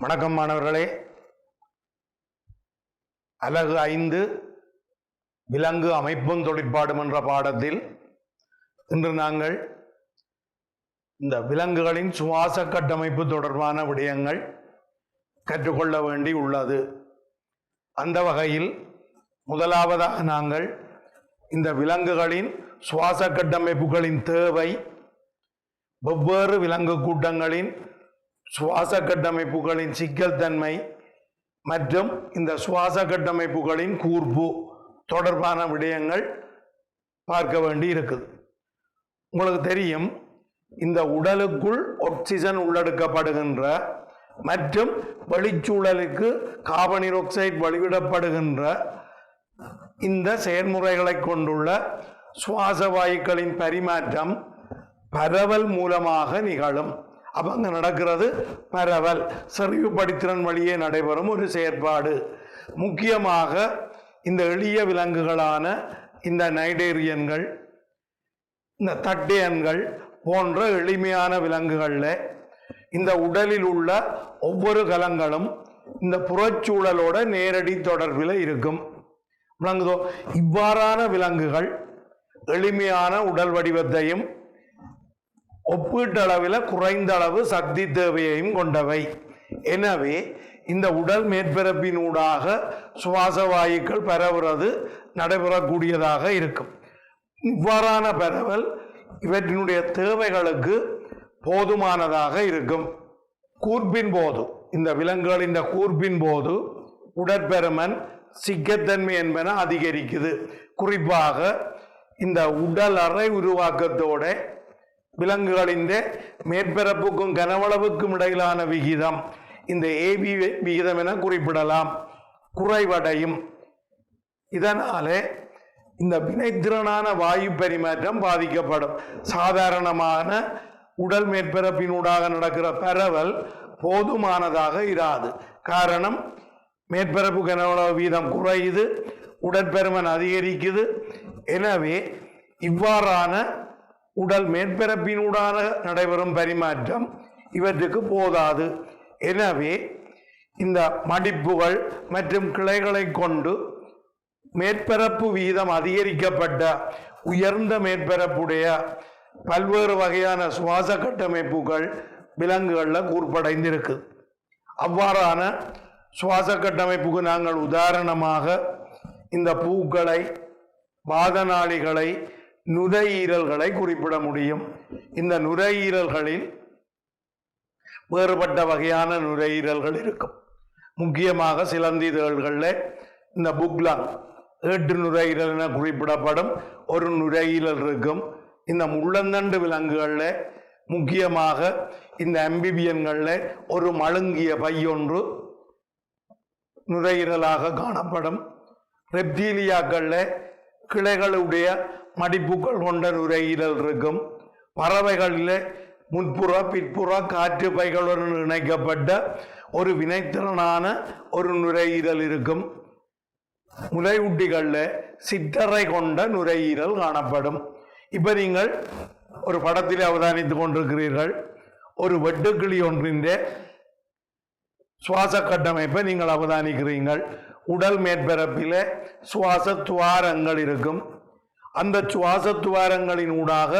வணக்கம் மாணவர்களே. அலகு 5 விலங்கு அமைப்பும் தொழிற்பாடும் என்ற பாடத்தில் இன்று நாங்கள் இந்த விலங்குகளின் சுவாச கட்டமைப்பு தொடர்பான விடயங்கள் கற்றுக்கொள்ள வேண்டி உள்ளது. அந்த வகையில் முதலாவதாக நாங்கள் இந்த விலங்குகளின் சுவாச கட்டமைப்புகளின் தேவை, வெவ்வேறு விலங்கு கூட்டங்களின் சுவாச கட்டமைப்புகளின் சிக்கல் தன்மை மற்றும் இந்த சுவாச கட்டமைப்புகளின் கூர்ப்பு தொடர்பான விடயங்கள் பார்க்க வேண்டி இருக்குது. உங்களுக்கு தெரியும், இந்த உடலுக்குள் ஆக்சிஜன் உள்ளெடுக்கப்படுகின்ற மற்றும் வெளிச்சூழலுக்கு கார்பன் ஆக்சைடு வெளியிடப்படுகின்ற இந்த செயல்முறைகளை கொண்டுள்ள சுவாச வாயுக்களின் பரிமாற்றம் பரவல் மூலமாக நிகழும். அப்போ அங்கே நடக்கிறது பரவல், செறிவுபடுத்திறன் வழியே நடைபெறும் ஒரு செயற்பாடு. முக்கியமாக இந்த எளிய விலங்குகளான இந்த நைடேரியன்கள், இந்த தட்டையன்கள் போன்ற எளிமையான விலங்குகளில் இந்த உடலில் உள்ள ஒவ்வொரு கலங்களும் இந்த புறச்சூழலோட நேரடி தொடர்பில் இருக்கும். விளங்குதோ? இவ்வாறான விலங்குகள் எளிமையான உடல் வடிவத்தையும் ஒப்பீட்டளவில் குறைந்த அளவு சக்தி தேவையையும் கொண்டவை. எனவே இந்த உடல் மேற்பரப்பினூடாக சுவாச வாயுக்கள் பரவுறது நடைபெறக்கூடியதாக இருக்கும். இவ்வாறான பரவல் இவற்றினுடைய தேவைகளுக்கு போதுமானதாக இருக்கும். கூர்ப்பின் போது, இந்த விலங்குகளின் கூர்ப்பின் போது உடற்பெருமன், சிக்கத்தன்மை என்பன அதிகரிக்குது. குறிப்பாக இந்த உடல் அறை உருவாக்கத்தோட விலங்குகளின் மேற்பரப்புக்கும் கனவளவுக்கும் இடையிலான விகிதம், இந்த ஏபி விகிதம் என குறிப்பிடலாம், குறைவடையும். இதனாலே இந்த வினைத்திறனான வாயு பரிமாற்றம் பாதிக்கப்படும். சாதாரணமான உடல் மேற்பரப்பினூடாக நடக்கிற பரவல் போதுமானதாக இராது. காரணம், மேற்பரப்பு கனவளவு வீதம் குறையுது, உடற்பெருமன் அதிகரிக்குது. எனவே இவ்வாறான உடல் மேற்பரப்பினூடாக நடைபெறும் பரிமாற்றம் இவற்றுக்கு போதாது. எனவே இந்த மடிப்புகள் மற்றும் கிளைகளை கொண்டு மேற்பரப்பு வீதம் அதிகரிக்கப்பட்ட உயர்ந்த மேற்பரப்புடைய பல்வேறு வகையான சுவாச கட்டமைப்புகள் விலங்குகளில் கூர்ப்படைந்திருக்கு. அவ்வாறான சுவாச கட்டமைப்புக்கு நாங்கள் உதாரணமாக இந்த பூக்களை, வாதநாளிகளை, நுரையீரல்களை குறிப்பிட முடியும். இந்த நுரையீரல்களில் வேறுபட்ட வகையான நுரையீரல்கள் இருக்கும். முக்கியமாக சிலந்திதழ்களில் இந்த புக்லங், ஏற்று நுரையீரல் என குறிப்பிடப்படும் ஒரு நுரையீரல் இருக்கும். இந்த முள்ளந்தண்டு விலங்குகளில், முக்கியமாக இந்த அம்பிபியன்களில் ஒரு மழுங்கிய பையொன்று நுரையீரலாக காணப்படும். ரெப்டீலியாக்களில் கிளைகளுடைய மடிப்புகள் கொண்ட நுரையீரல் இருக்கும். பறவைகளில் முன்புற பிற்புற காற்று பைகளுடன் இணைக்கப்பட்ட ஒரு வினைத்திறனான ஒரு நுரையீரல் இருக்கும். முலையூட்டிகளில் சிற்றறை கொண்ட நுரையீரல் காணப்படும். இப்போ நீங்கள் ஒரு படத்தில் அவதானித்துக் கொண்டிருக்கிறீர்கள். ஒரு வெட்டுக்கிளி ஒன்றின் சுவாச கட்டமைப்பை நீங்கள் அவதானிக்கிறீர்கள். உடல் மேற்பரப்பில் சுவாச துவாரங்கள் இருக்கும். அந்த சுவாச துவாரங்களின் ஊடாக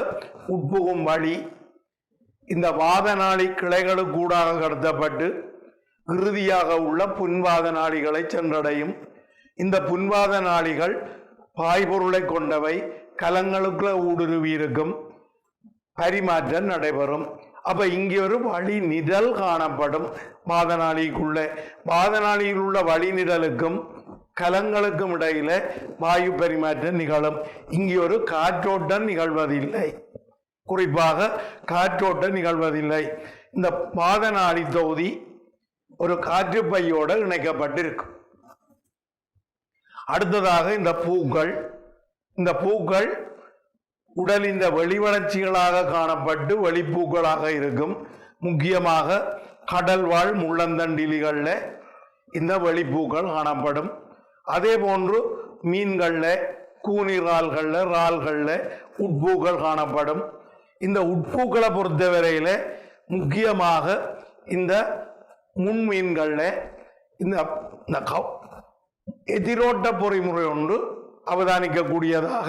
உட்புகும் வழி இந்த வாதநாளி கிளைகளுக்கூடாக கடத்தப்பட்டு இறுதியாக உள்ள புன்வாத நாளிகளை சென்றடையும். இந்த புன்வாத நாளிகள் பாய்பொருளை கொண்டவை, கலங்களுக்குள்ள ஊடுருவி இருக்கும், பரிமாற்றம் நடைபெறும். அப்ப இங்கே ஒரு வழி நிழல் காணப்படும் வாதநாளிக்குள்ள. வாதநாளியில் உள்ள வழி நிழலுக்கும் கலங்களுக்கும் இடையில வாயு பரிமாற்றம் நிகழும். இங்கே ஒரு காற்றோட்டம் நிகழ்வதில்லை, குறிப்பாக காற்றோட்டம் நிகழ்வதில்லை. இந்த வாதநாளி தொகுதி ஒரு காற்று பையோடு இணைக்கப்பட்டிருக்கும். அடுத்ததாக இந்த பூக்கள். இந்த பூக்கள் உடலின் வெளிவளர்ச்சிகளாக காணப்பட்டு வெளிப்பூக்களாக இருக்கும். முக்கியமாக கடல் வாழ் முள்ளந்தண்டிலிகளில் இந்த வெளிப்பூக்கள் காணப்படும். அதே போன்று மீன்களில், கூனிரால்களில், இறால்களில் உட்பூக்கள் காணப்படும். இந்த உட்பூக்களை பொறுத்தவரையில் முக்கியமாக இந்த முன்மீன்களில் இந்த எதிரோட்ட பொறிமுறை ஒன்று அவதானிக்கக்கூடியதாக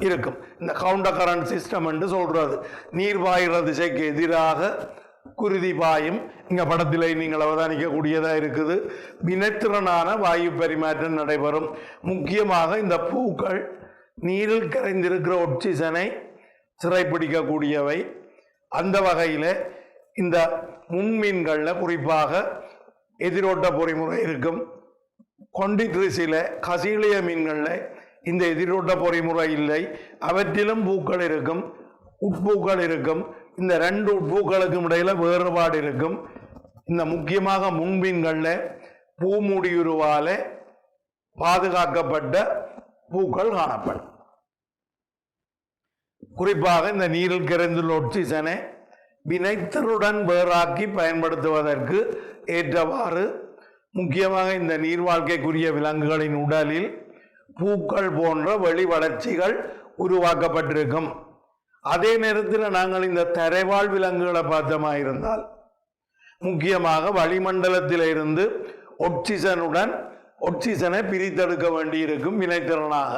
இருக்கும். இந்த கவுண்டர் கரண்ட் சிஸ்டம் என்று சொல்றது, நீர் பாய்கிற திசைக்கு எதிராக குருதி பாயும். இங்க படத்தில் நீங்கள் அவதானிக்கக்கூடியதாக இருக்குது. வினைத்திறனான வாயு பரிமாற்றம் நடைபெறும். முக்கியமாக இந்த பூக்கள் நீரில் கரைந்திருக்கிற ஆக்சிஜனை சிறைப்பிடிக்கக்கூடியவை. அந்த வகையில் இந்த முன்மீன்களில் குறிப்பாக எதிரோட்ட பொறிமுறை இருக்கும். கொண்டிட்ரிசில கசீலிய மீன்களில் இந்த எதிரோட்ட பொறிமுறை இல்லை. அவற்றிலும் பூக்கள் இருக்கும், உட்பூக்கள் இருக்கும். இந்த ரெண்டு உட்பூக்களுக்கும் இடையில வேறுபாடு இருக்கும். இந்த முக்கியமாக முன்மீன்களில் பூமுடியுருவால பாதுகாக்கப்பட்ட பூக்கள் காணப்படும். குறிப்பாக இந்த நீரில் கரைந்துள்ள ஆக்சிஜனை வினைத்திறனுடன் வேறாக்கி பயன்படுத்துவதற்கு ஏற்றவாறு முக்கியமாக இந்த நீர் வாழ்க்கைக்குரிய விலங்குகளின் உடலில் பூக்கள் போன்ற வெளி வளர்ச்சிகள் உருவாக்கப்பட்டிருக்கும். அதே நேரத்தில் நாங்கள் இந்த தரைவாழ் விலங்குகளை பார்த்தமாயிருந்தால் முக்கியமாக வளிமண்டலத்தில் இருந்து ஆக்சிஜனை பிரித்தெடுக்க வேண்டியிருக்கும் வினைத்திறனாக.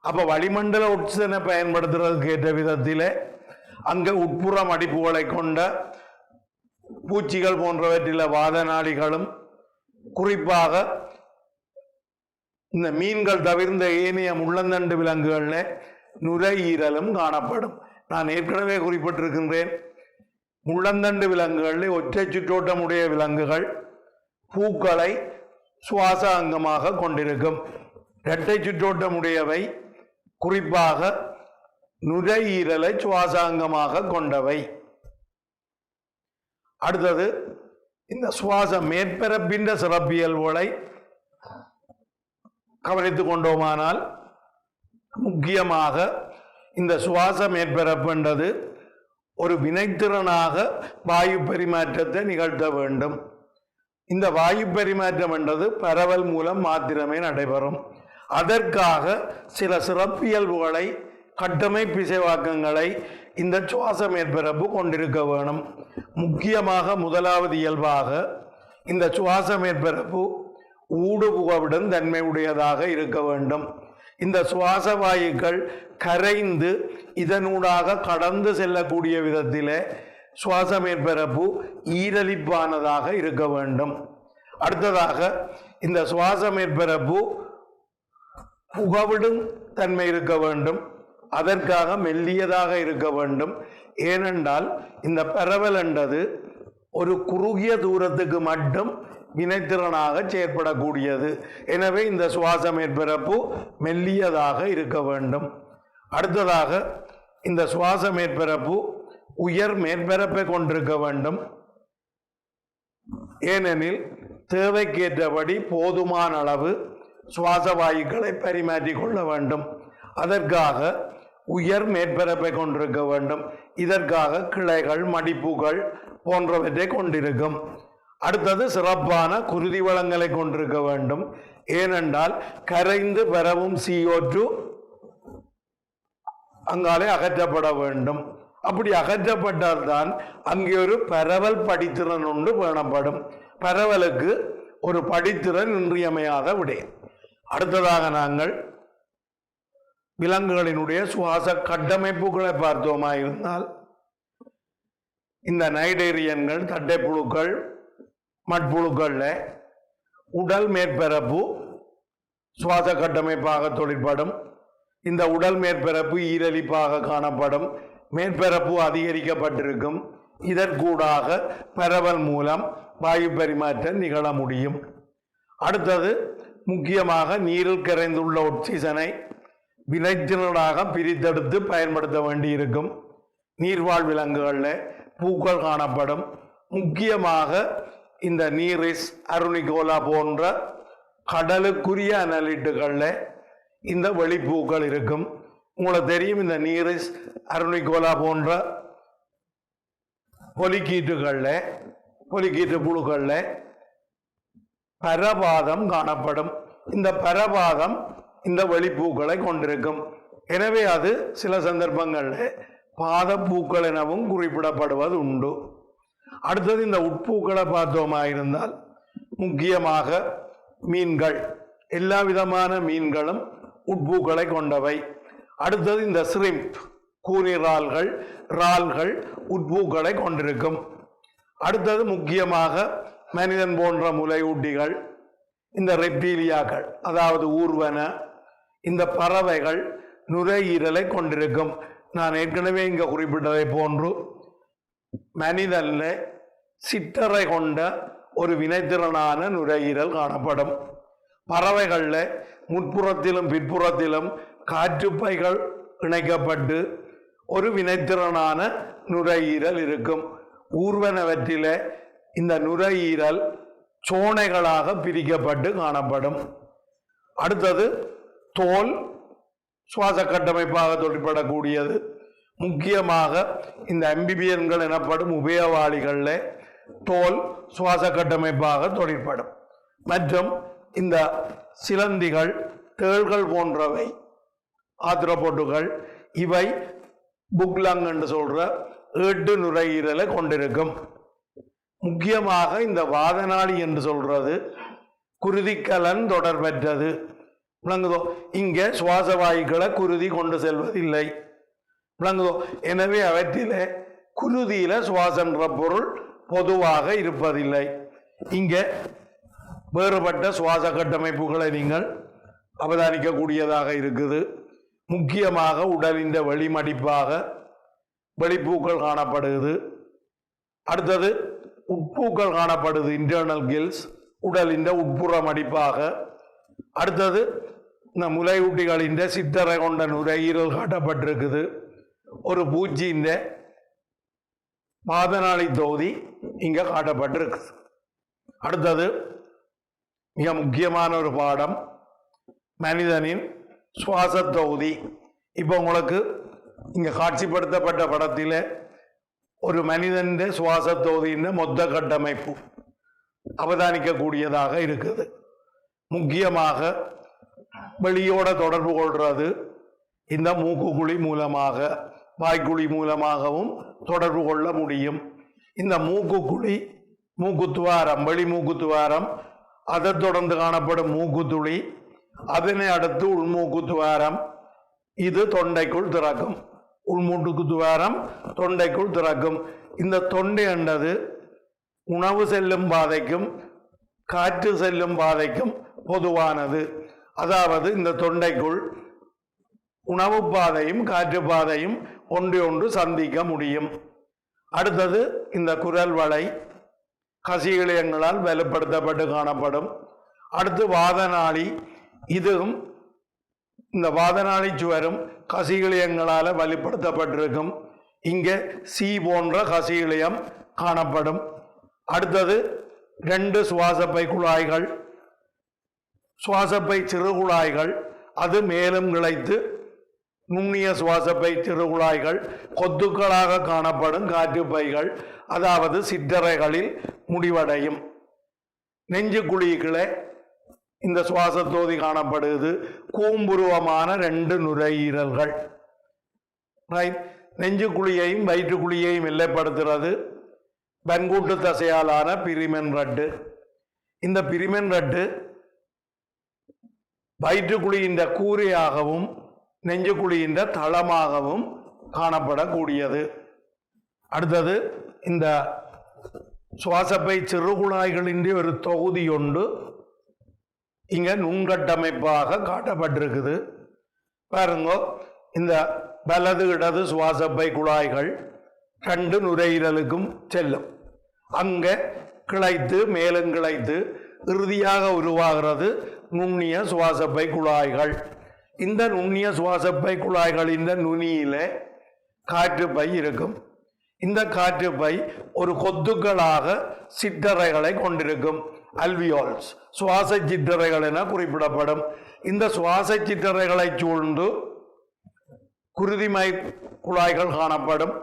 அப்போ வளிமண்டல ஆக்சிஜனை பயன்படுத்துறதுக்கு ஏற்ற விதத்தில் அங்கே உட்புற மடிப்புகளை கொண்ட பூச்சிகள் போன்றவற்றில் வாதநாடிகளும், குறிப்பாக இந்த மீன்கள் தவிர்ந்த ஏனைய முள்ளந்தண்டு விலங்குகளில் நுரையீரலும் காணப்படும். நான் ஏற்கனவே குறிப்பிட்டிருக்கின்றேன், முள்ளந்தண்டு விலங்குகளில் ஒற்றை சுற்றோட்டமுடைய விலங்குகள் பூக்களை சுவாச அங்கமாக கொண்டிருக்கும். இரட்டை சுற்றோட்டமுடையவை குறிப்பாக நுரையீரலை சுவாசாங்கமாக கொண்டவை. அடுத்தது இந்த சுவாச மேற்பரப்பின் சிறப்பியல்புகளை கவனித்துக் கொண்டோமானால் முக்கியமாக இந்த சுவாச மேற்பரப்புன்றது ஒரு வினைத்திறனாக வாயு பரிமாற்றத்தை நிகழ்த்த வேண்டும். இந்த வாயு பரிமாற்றம் என்றது பரவல் மூலம் மாத்திரமே நடைபெறும். அதற்காக சில சிறப்பியல்புகளை, கட்டமைப்பு இசைவாக்கங்களை இந்த சுவாச மேற்பரப்பு கொண்டிருக்க வேணும். முக்கியமாக முதலாவது இயல்பாக இந்த சுவாச மேற்பரப்பு ஊடுபுகவிடும் தன்மை உடையதாக இருக்க வேண்டும். இந்த சுவாச வாயுக்கள் கரைந்து இதனூடாக கடந்து செல்லக்கூடிய விதத்தில் சுவாச மேற்பரப்பு ஈரலிப்பானதாக இருக்க வேண்டும். அடுத்ததாக இந்த சுவாச மேற்பரப்பு புகவிடும் தன்மை இருக்க வேண்டும். அதற்காக மெல்லியதாக இருக்க வேண்டும். ஏனென்றால் இந்த பரவல் என்றது ஒரு குறுகிய தூரத்துக்கு மட்டும் வினைத்திறனாக செயற்படக்கூடியது. எனவே இந்த சுவாச மேற்பரப்பு மெல்லியதாக இருக்க வேண்டும். அடுத்ததாக இந்த சுவாச மேற்பரப்பு உயர் மேற்பரப்பை கொண்டிருக்க வேண்டும். ஏனெனில் தேவைக்கேற்றபடி போதுமான அளவு சுவாச வாயுக்களை பரிமாற்றிக் கொள்ள வேண்டும். அதற்காக உயர் மேற்பரப்பை கொண்டிருக்க வேண்டும். இதற்காக கிளைகள், மடிப்புகள் போன்றவற்றை கொண்டிருக்கும். அடுத்தது சிறப்பான குருதி வளங்களை கொண்டிருக்க வேண்டும். ஏனென்றால் கரைந்து பரவும் CO2 அங்காலே அகற்றப்பட வேண்டும். அப்படி அகற்றப்பட்டால்தான் அங்கே ஒரு பரவல் படித்திறன் ஒன்று பேணப்படும். பரவலுக்கு ஒரு படித்திறன் இன்றியமையாத விடயம். அடுத்ததாக நாங்கள் விலங்குகளினுடைய சுவாச கட்டமைப்புகளை பார்த்தோமா இருந்தால் இந்த நைடேரியன்கள், தட்டைப்புழுக்கள், மட்புழுக்கள்ல உடல் மேற்பரப்பு சுவாச கட்டமைப்பாக தொழிற்படும். இந்த உடல் மேற்பரப்பு ஈரலிப்பாக காணப்படும். மேற்பரப்பு அதிகரிக்கப்பட்டிருக்கும். இதற்கூடாக பரவல் மூலம் வாயு பரிமாற்றம் நிகழ முடியும். அடுத்தது முக்கியமாக நீரில் கரைந்துள்ள ஆக்சிஜனை வினைத்திறனாக பிரித்தெடுத்து பயன்படுத்த வேண்டியிருக்கும். நீர்வாழ் விலங்குகளில் பூக்கள் காணப்படும். முக்கியமாக இந்த நீரிஸ், அருணிகோலா போன்ற கடலுக்குரிய அனலிட்டுகளில் இந்த வெளிப்பூக்கள் இருக்கும். உங்களுக்கு தெரியும், இந்த நீரிஸ், அருணிகோலா போன்ற பொலிக்கீட்டு புழுக்களில் பரபாதம் காணப்படும். இந்த பரபாதம் இந்த வெளிப்பூக்களை கொண்டிருக்கும். எனவே அது சில சந்தர்ப்பங்களில் பாதப்பூக்கள் எனவும் குறிப்பிடப்படுவது உண்டு. அடுத்தது இந்த உட்பூக்களை பார்த்தோமா இருந்தால் முக்கியமாக மீன்கள், எல்லா விதமான மீன்களும் உட்பூக்களை கொண்டவை. அடுத்தது இந்த ஸ்ரிம்ப், கூனிறால்கள், இறால்கள் உட்பூக்களை கொண்டிருக்கும். அடுத்தது முக்கியமாக மனிதன் போன்ற முலையூட்டிகள், இந்த ரெப்டீலியாக்கள் அதாவது ஊர்வன, இந்த பறவைகள் நுரையீரலை கொண்டிருக்கும். நான் ஏற்கனவே இங்க குறிப்பிட்டதை போன்று மனிதன்ல சிற்றறை கொண்ட ஒரு வினைத்திறனான நுரையீரல் காணப்படும். பறவைகள்ல முற்புறத்திலும் பிற்புறத்திலும் காற்றுப்பைகள் இணைக்கப்பட்டு ஒரு வினைத்திறனான நுரையீரல் இருக்கும். ஊர்வனவற்றில இந்த நுரையீரல் சோனைகளாக பிரிக்கப்பட்டு காணப்படும். அடுத்தது தோல் சுவாச கட்டமைப்பாக தொழிற்படக்கூடியது. முக்கியமாக இந்த அம்பிபியன்கள் எனப்படும் உபயவாளிகளில் தோல் சுவாச கட்டமைப்பாக தொழிற்படும். மற்றும் இந்த சிலந்திகள், தேள்கள் போன்றவை, ஆத்ரோபோட்டுகள், இவை புக்லங் என்று சொல்ற 8 நுரையீரலை கொண்டிருக்கும். முக்கியமாக இந்த வாதநாளி என்று சொல்றது குருதிக்கலன் தொடர்பற்றது. விளங்குதோ? இங்கே சுவாச வாயுக்களை குருதி கொண்டு செல்வதில்லை. விளங்குதோ? எனவே அவற்றிலே குருதியில சுவாசன்ற பொருள் பொதுவாக இருப்பதில்லை. இங்கே வேறுபட்ட சுவாச கட்டமைப்புகளை நீங்கள் அவதானிக்கக்கூடியதாக இருக்குது. முக்கியமாக உடலின் வெளிமடிப்பாக வெளிப்பூக்கள் காணப்படுகிறது. அடுத்தது உட்பூக்கள் காணப்படுது, இன்டர்னல் கில்ஸ், உடலின் உட்புற மடிப்பாக. அடுத்தது இந்த முலையூட்டிகளின் சித்தரை கொண்ட நுரையீரல் காட்டப்பட்டிருக்குது. ஒரு பூச்சியின் பாதநாளி தொகுதி இங்க காட்டப்பட்டிருக்குது. அடுத்தது மிக முக்கியமான ஒரு பாடம், மனிதனின் சுவாச தொகுதி. இப்போ உங்களுக்கு இங்க காட்சிப்படுத்தப்பட்ட படத்தில் ஒரு மனிதன் சுவாச தொகுதியின் மொத்த கட்டமைப்பு அவதானிக்கக்கூடியதாக இருக்குது. முக்கியமாக வெளியோட தொடர்பு கொள்றது இந்த மூக்குக்குழி மூலமாக, வாய்க்குழி மூலமாகவும் தொடர்பு கொள்ள முடியும். இந்த மூக்குக்குழி, மூக்குத்துவாரம், வெளி மூக்குத்துவாரம், அதை தொடர்ந்து காணப்படும் மூக்குத்துளி, அதனை அடுத்து உள்மூக்குத்துவாரம், இது தொண்டைக்குள் திறக்கும். உள்மூக்குத்துவாரம் தொண்டைக்குள் திறக்கும். இந்த தொண்டை என்றது உணவு செல்லும் பாதைக்கும் காற்று செல்லும் பாதைக்கும் பொதுவானது. அதாவது இந்த தொண்டைக்குள் உணவு பாதையும் காற்று பாதையும் ஒன்று சந்திக்க முடியும். அடுத்தது இந்த குரல் வளை கசியிழையங்களால் வலுப்படுத்தப்பட்டு காணப்படும். அடுத்து வாதநாளி, இதுவும் இந்த வாதநாளி சுவரும் கசியிழையங்களால வலுப்படுத்தப்பட்டிருக்கும். இங்கே சி போன்ற கசியிழையம் காணப்படும். அடுத்தது 2 சுவாசப்பை குழாய்கள், சுவாசப்பை சிறுகுழாய்கள், அது மேலும் கிளைத்து நுண்ணிய சுவாசப்பை சிறுகுழாய்கள், கொத்துக்களாக காணப்படும் காற்றுப்பைகள், அதாவது சிற்றறைகளில் முடிவடையும். நெஞ்சு குழிகளே இந்த சுவாச தொகுதி காணப்படுகிறது. கூம்புருவமான 2 நுரையீரல்கள். நெஞ்சு குழியையும் வயிற்று குழியையும் எல்லைப்படுத்துறது பன்கூட்டு தசையாலான பிரிமென் ரட்டு. இந்த பிரிமென் ரட்டு வயிற்றுக்குழியின் கூரையாகவும் நெஞ்சுக்குழியின் தளமாகவும் காணப்படக்கூடியது. அடுத்தது இந்த சுவாசப்பை சிறுகுழாய்களின் ஒரு தொகுதி ஒன்று இங்க நுண்கட்டமைப்பாக காட்டப்பட்டிருக்குது. பாருங்க, இந்த வலது இடது சுவாசப்பை குழாய்கள் 2 நுரையீரலுக்கும் செல்லும். அங்க கிளைத்து மேலும் கிளைத்து இறுதியாக உருவாகிறது நுண்ணிய சுவாசப்பை குழாய்கள். இந்த நுண்ணிய சுவாசப்பை குழாய்களின் நுனியில காற்றுப்பை இருக்கும். இந்த காற்றுப்பை ஒரு கொத்துக்களாக சிற்றறைகளை கொண்டிருக்கும். அல்வியோல்ஸ், சுவாச சிற்றறைகள் என குறிப்பிடப்படும். இந்த சுவாச சிற்றறைகளை சூழ்ந்து குருதிமை குழாய்கள் காணப்படும்.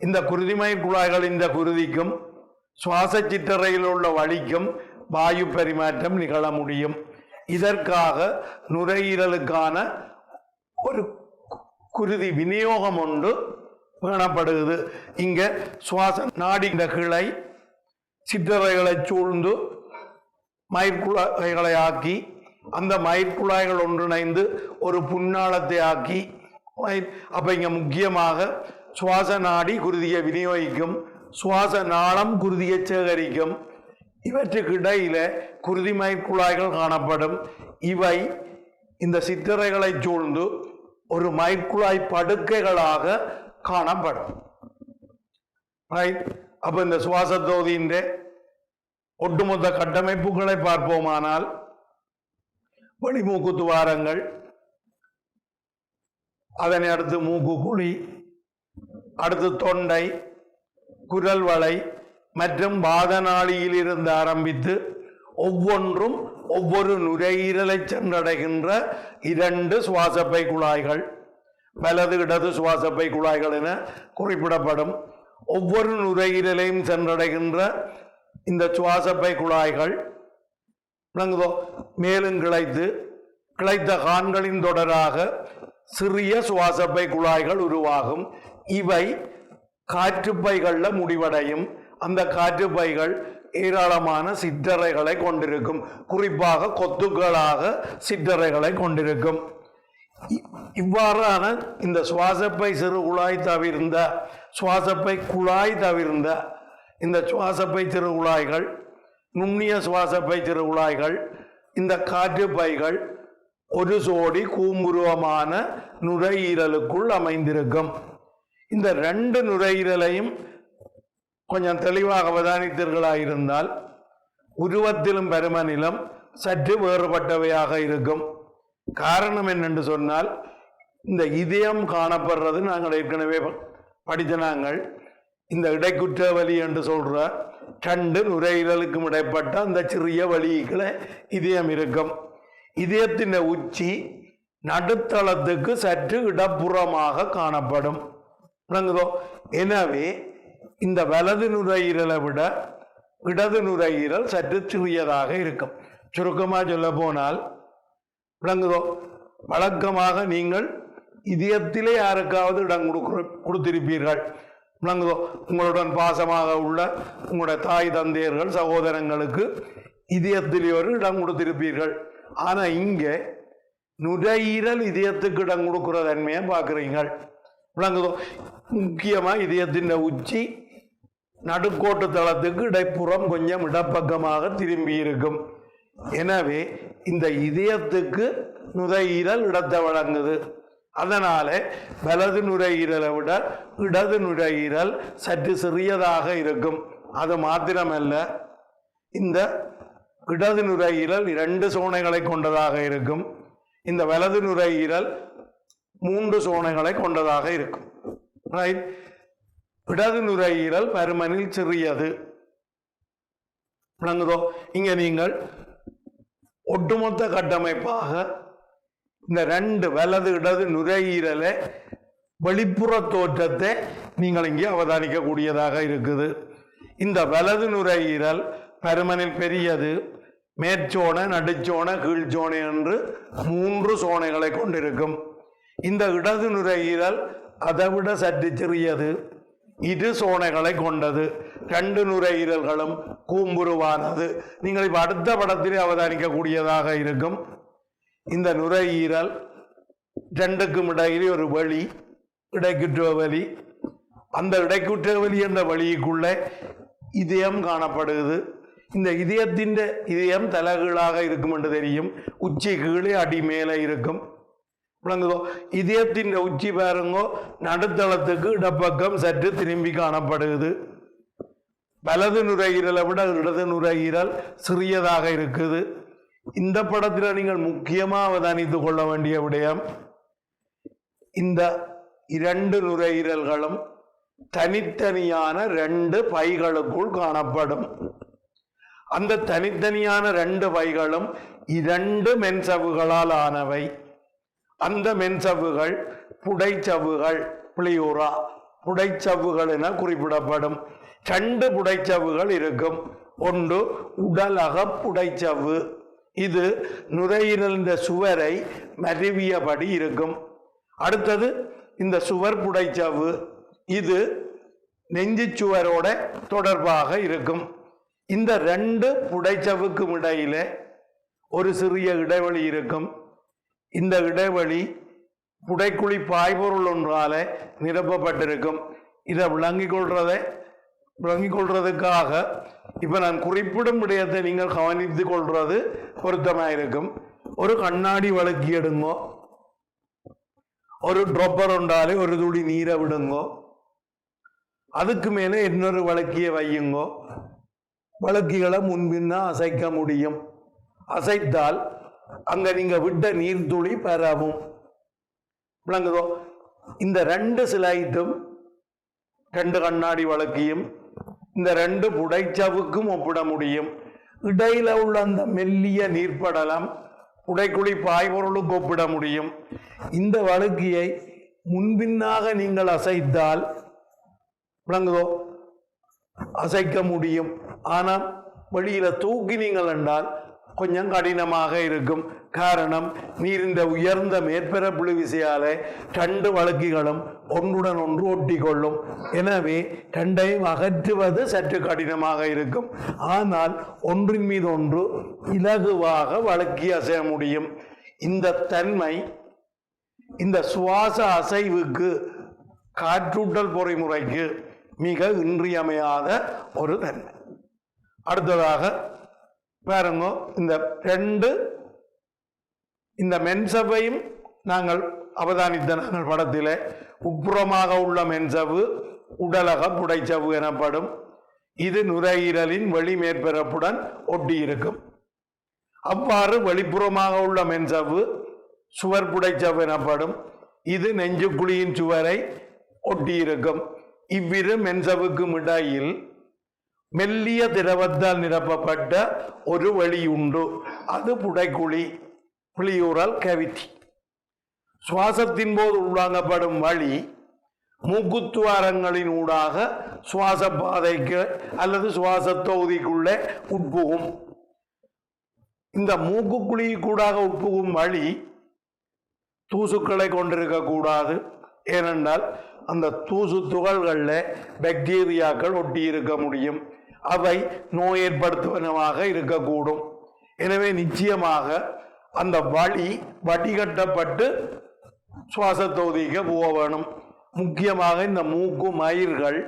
இந்த குருதிமை குழாய்கள் இந்த குருதிக்கும் சுவாச சிற்றறையில் உள்ள வழிக்கும் வாயு பரிமாற்றம் நிகழ முடியும். இதற்காக நுரையீரலுக்கான ஒரு குருதி விநியோகம் ஒன்று பேணப்படுகிறது. இங்க சுவாச நாடியின் கிளை சிற்றறைகளை சூழ்ந்து மயிர்குழாய்களை ஆக்கி அந்த மயிர்குழாய்கள் ஒன்றிணைந்து ஒரு புன்னாளத்தை ஆக்கி அப்ப இங்க முக்கியமாக சுவாச நாடி குருதியை விநியோகிக்கும், சுவாச நாளம் குருதியை சேகரிக்கும். இவற்றுக்கு இடையில குருதி மயிர்குழாய்கள் காணப்படும். இவை இந்த சிற்றறைகளை சூழ்ந்து ஒரு மயிர்குழாய் படுக்கைகளாக காணப்படும். அப்ப இந்த சுவாச தொகுதியின் ஒட்டுமொத்த கட்டமைப்புகளை பார்ப்போமானால் வெளிமூக்கு துவாரங்கள், அதனை அடுத்து மூக்கு குழி, அடுத்து தொண்டை, குரல் வளை மற்றும் பாதநாளியில் இருந்து ஆரம்பித்து ஒவ்வொன்றும் ஒவ்வொரு நுரையீரலை சென்றடைகின்ற 2 சுவாசப்பை குழாய்கள், வலது இடது சுவாசப்பை குழாய்கள் என குறிப்பிடப்படும். ஒவ்வொரு நுரையீரலையும் சென்றடைகின்ற இந்த சுவாசப்பை குழாய்கள் மேலும் கிளைத்த கான்களின் தொடராக சிறிய சுவாசப்பை குழாய்கள் உருவாகும். இவை காற்றுப்பைகள்ல முடிவடையும். அந்த காற்றுப்பைகள் ஏராளமான சிற்றறைகளை கொண்டிருக்கும், குறிப்பாக கொத்துக்களாக சிற்றறைகளை கொண்டிருக்கும். இவ்வாறான இந்த சுவாசப்பை சிறு குழாய் தவிர்ந்த சுவாசப்பை குழாய் தவிர்ந்த இந்த சுவாசப்பை சிறு குழாய்கள், நுண்ணிய சுவாசப்பை சிறு குழாய்கள், இந்த காற்றுப்பைகள் ஒரு சோடி கூம்புருவமான நுரையீரலுக்குள் அமைந்திருக்கும். இந்த 2 நுரையீரலையும் கொஞ்சம் தெளிவாக அவதானித்தீர்களாயிருந்தால் உருவத்திலும் பருமனிலும் சற்று வேறுபட்டவையாக இருக்கும். காரணம் என்னென்று சொன்னால், இந்த இதயம் காணப்படுறது நாங்கள் ஏற்கனவே படித்த நாங்கள் இந்த இடைக்குற்ற வலி என்று சொல்ற 2 நுரையீரலுக்கும் இடைப்பட்ட அந்த சிறிய வலிகளை இதயம் இருக்கும். இதயத்தின் உச்சி நடுத்தளத்துக்கு சற்று இடப்புறமாக காணப்படும். எனவே இந்த வலது நுரையீரலை விட இடது நுரையீரல் சற்று சிறியதாக இருக்கும். சுருக்கமாக சொல்ல போனால் வழக்கமாக நீங்கள் இதயத்திலே யாருக்காவது இடம் கொடுத்திருப்பீர்கள். உங்களுடன் பாசமாக உள்ள உங்களுடைய தாய் தந்தையர்கள் சகோதரங்களுக்கு இதயத்திலே ஒரு இடம் கொடுத்திருப்பீர்கள். ஆனா இங்க நுரையீரல் இதயத்துக்கு இடம் கொடுக்கிற தன்மையை பார்க்குறீங்கள். முக்கியமா இதயத்தின் உச்சி நடுக்கோட்டு தளத்துக்கு இடைப்புறம் கொஞ்சம் இடப்பக்கமாக திரும்பி இருக்கும். எனவே இந்த இதயத்துக்கு நுரையீரல் இடத்தை வழங்குது. அதனால வலது நுரையீரலை விட இடது நுரையீரல் சற்று சிறியதாக இருக்கும். அது மாத்திரமல்ல, இந்த இடது நுரையீரல் 2 சோனைகளை கொண்டதாக இருக்கும். இந்த வலது நுரையீரல் 3 சோனைகளை கொண்டதாக இருக்கும். இடது நுரையீரல் பருமனில் சிறியது. இங்க நீங்கள் ஒட்டுமொத்த கட்டமைப்பாக இந்த 2 வலது இடது நுரையீரலை வெளிப்புற தோற்றத்தை நீங்கள் இங்கே அவதானிக்க கூடியதாக இருக்குது. இந்த வலது நுரையீரல் பருமனில் பெரியது. மேற்சோனை, நடுச்சோனை, கீழ்ச்சோனை என்று 3 சோனைகளை கொண்டிருக்கும். இந்த இடது நுரையீரல் அதை விட சற்று சிறியது, 2 சோனைகளை கொண்டது. 2 நுரையீரல்களும் கூம்புருவானது. நீங்கள் இப்ப அடுத்த படத்திலே அவதானிக்க கூடியதாக இருக்கும். இந்த நுரையீரல் 2க்கும் இடையிலே ஒரு வழி, இடைக்குற்ற வலி. அந்த இடைக்குற்ற வலி என்ற வழிக்குள்ள இதயம் காணப்படுகிறது. இந்த இதயம் தலைகீழாக இருக்கும் என்று தெரியும். உச்சி கீழே அடி மேலே இருக்கும். இதயத்தின் உச்சி பாருங்கோ நடுத்தளத்துக்கு இடப்பக்கம் சற்று திரும்பி காணப்படுகிறது. வலது நுரையீரலை விட இடது நுரையீரல் சிறியதாக இருக்குது. இந்த படத்தில் நீங்கள் முக்கியமாக அவதானித்துக் கொள்ள வேண்டிய விடயம், இந்த 2 நுரையீரல்களும் தனித்தனியான 2 பைகளுக்குள் காணப்படும். அந்த தனித்தனியான 2 பைகளும் 2 மென்சவ்வுகளால் ஆனவை. அந்த மென்சவ்வுகள் புடைச்சவ்வுகள், பிளியூரா புடைச்சவ்வுகள் என குறிப்பிடப்படும். 2 புடைச்சவ்வுகள் இருக்கும். ஒன்று உடலக புடைச்சவ்வு, இது நுரையீரல் சுவரை மருவியபடி இருக்கும். அடுத்தது இந்த சுவர் புடைச்சவ்வு, இது நெஞ்சுச்சுவரோட தொடர்பாக இருக்கும். இந்த ரெண்டு புடைச்சவுக்கும் இடையில ஒரு சிறிய இடைவெளி இருக்கும். இந்த இடைவெளி புடைக்குழி பாய்பொருள் ஒன்றால நிரப்பப்பட்டிருக்கும். இதை விளங்கிக் கொள்றதுக்காக இப்ப நான் குறிப்பிடும் விடயத்தை நீங்கள் கவனித்துக் கொள்றது பொருத்தமாயிருக்கும். ஒரு கண்ணாடி வழுக்கி எடுங்கோ, ஒரு ட்ராப்பர் உண்டாலே ஒரு துளி நீரை விடுங்கோ, அதுக்கு மேலே இன்னொரு வழக்கியை வையுங்கோ. வழக்கிகளை முன்பின்னா அசைக்க முடியும். அசைத்தால் அங்க நீங்க விட்ட நீர்த்துளி பெறவும். விளங்குதோ? இந்த ரெண்டு சிலைட்டும், ரெண்டு கண்ணாடி வழக்கியும் இந்த ரெண்டு புடைச்சவுக்கும் ஒப்பிட முடியும். இடையில உள்ள அந்த மெல்லிய நீர்ப்படலம் புடைக்குழி பாய்பொருளுக்கு ஒப்பிட முடியும். இந்த வழுக்கியை முன்பின்னாக நீங்கள் அசைத்தால் விளங்குதோ அசைக்க முடியும். ஆனால் வெளியில தூக்கி நீங்கள் என்றால் கொஞ்சம் கடினமாக இருக்கும். காரணம், நீரின் உயர்ந்த மேற்பரப்பு விசையாலே ரெண்டு வழுக்கிகளும் ஒன்றுடன் ஒன்று ஒட்டி கொள்ளும். எனவே ரெண்டையும் அகற்றுவது சற்று கடினமாக இருக்கும். ஆனால் ஒன்றின் மீது ஒன்று இலகுவாக வழுக்கி அசைய முடியும். இந்த தன்மை இந்த சுவாச அசைவுக்கு, காற்றூட்டல் பொறிமுறைக்கு மிக இன்றியமையாத ஒரு தன்மை. அடுத்ததாக பாருங்க, இந்த மென்சவையும் நாங்கள் அவதானித்த நாங்கள் படத்திலே உட்புறமாக உள்ள மென்சவு உடலக புடைச்சவு எனப்படும். இது நுரையீரலின் வெளி மேற்பரப்புடன் ஒட்டி இருக்கும். அவ்வாறு வெளிப்புறமாக உள்ள மென்சவு சுவர் புடைச்சவு எனப்படும். இது நெஞ்சுக்குழியின் சுவரை ஒட்டி இருக்கும். இவ்விரு மென்சவுக்கும் இடையில் மெல்லிய திரவத்தால் நிரப்பப்பட்ட ஒரு வழி உண்டு. அது புடைக்குழி, பிளியூரல் கேவிட்டி. சுவாசத்தின் போது உள்வாங்கப்படும் வழி மூக்குத்துவாரங்களின் ஊடாக சுவாச பாதைக்கு அல்லது சுவாச தொகுதிக்குள்ளே உட்புகும். இந்த மூக்குக்குழி கூடாக உட்புகும் வழி தூசுக்களை கொண்டிருக்க கூடாது. ஏனென்றால் அந்த தூசு துகள்களில் பாக்டீரியாக்கள் ஒட்டி இருக்க முடியும். அவை நோய் ஏற்படுத்துவனவாக இருக்கக்கூடும். எனவே நிச்சயமாக அந்த வழி வடிகட்டப்பட்டு சுவாச தொகுதிக்கு போக வேணும். முக்கியமாக இந்த மூக்கு மயிர்கள்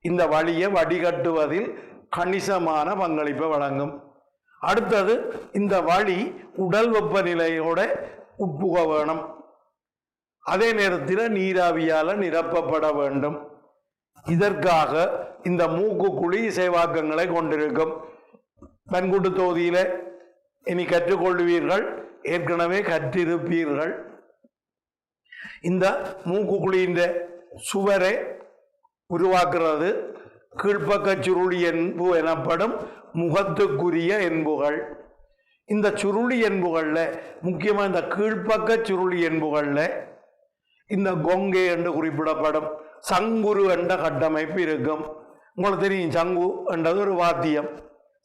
இந்த வழியை வடிகட்டுவதில் கணிசமான பங்களிப்பை வழங்கும். அடுத்தது, இந்த வழி உடல் வெப்பநிலையோட உட்புக வேணும். அதே நேரத்தில் நீராவியால் நிரப்பப்பட வேண்டும். இதற்காக இந்த மூக்குக்குழி இசைவாக்கங்களை கொண்டிருக்கும். பன்குட்டு தொகுதியில இனி கற்றுக்கொள்வீர்கள், ஏற்கனவே கற்றிருப்பீர்கள். இந்த மூக்குக்குழியின் சுவரை உருவாக்குறது கீழ்ப்பக்க சுருளி என்பு எனப்படும் முகத்துக்குரிய என்புகள். இந்த சுருளி என்புகள்ல முக்கியமாக இந்த கீழ்ப்பக்க சுருளி என்புகள்ல இந்த கொங்கே என்று குறிப்பிடப்படும் சங்குரு என்ற கட்டமைப்பு இருக்கும். உங்களுக்கு தெரியும், சங்கு என்றது ஒரு வாத்தியம்.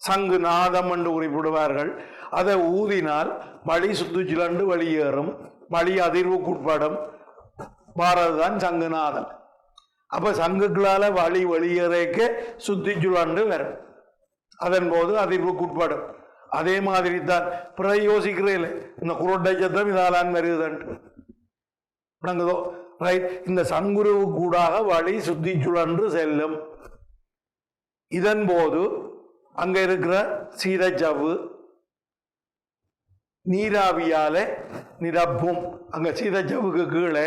சங்கு நாதம் என்று குறிப்பிடுவார்கள். அதை ஊதினால் வழி சுத்துச்சுலண்டு வெளியேறும், வழி அதிர்வுக்குட்படும். பாரதுதான் சங்குநாதம். அப்ப சங்குகளால வழி வெளியேறக்க சுத்திச்சுலண்டு வரும், அதன் போது அதிர்வுக்குட்படும். அதே மாதிரி தான் பிற யோசிக்கிறேன், இந்த குரட்டை சத்தம் இதாலான் வருதுன்ட்டு விளங்குதோ? ரைட். இந்த சங்குருவு கூடாக வழி சுத்தி சுழன்று செல்லும். இதன் போது அங்க இருக்கிற சீதச்சவ்வு நீராவியால நிரப்பும். அங்க சீதச்சவுக்கு கீழே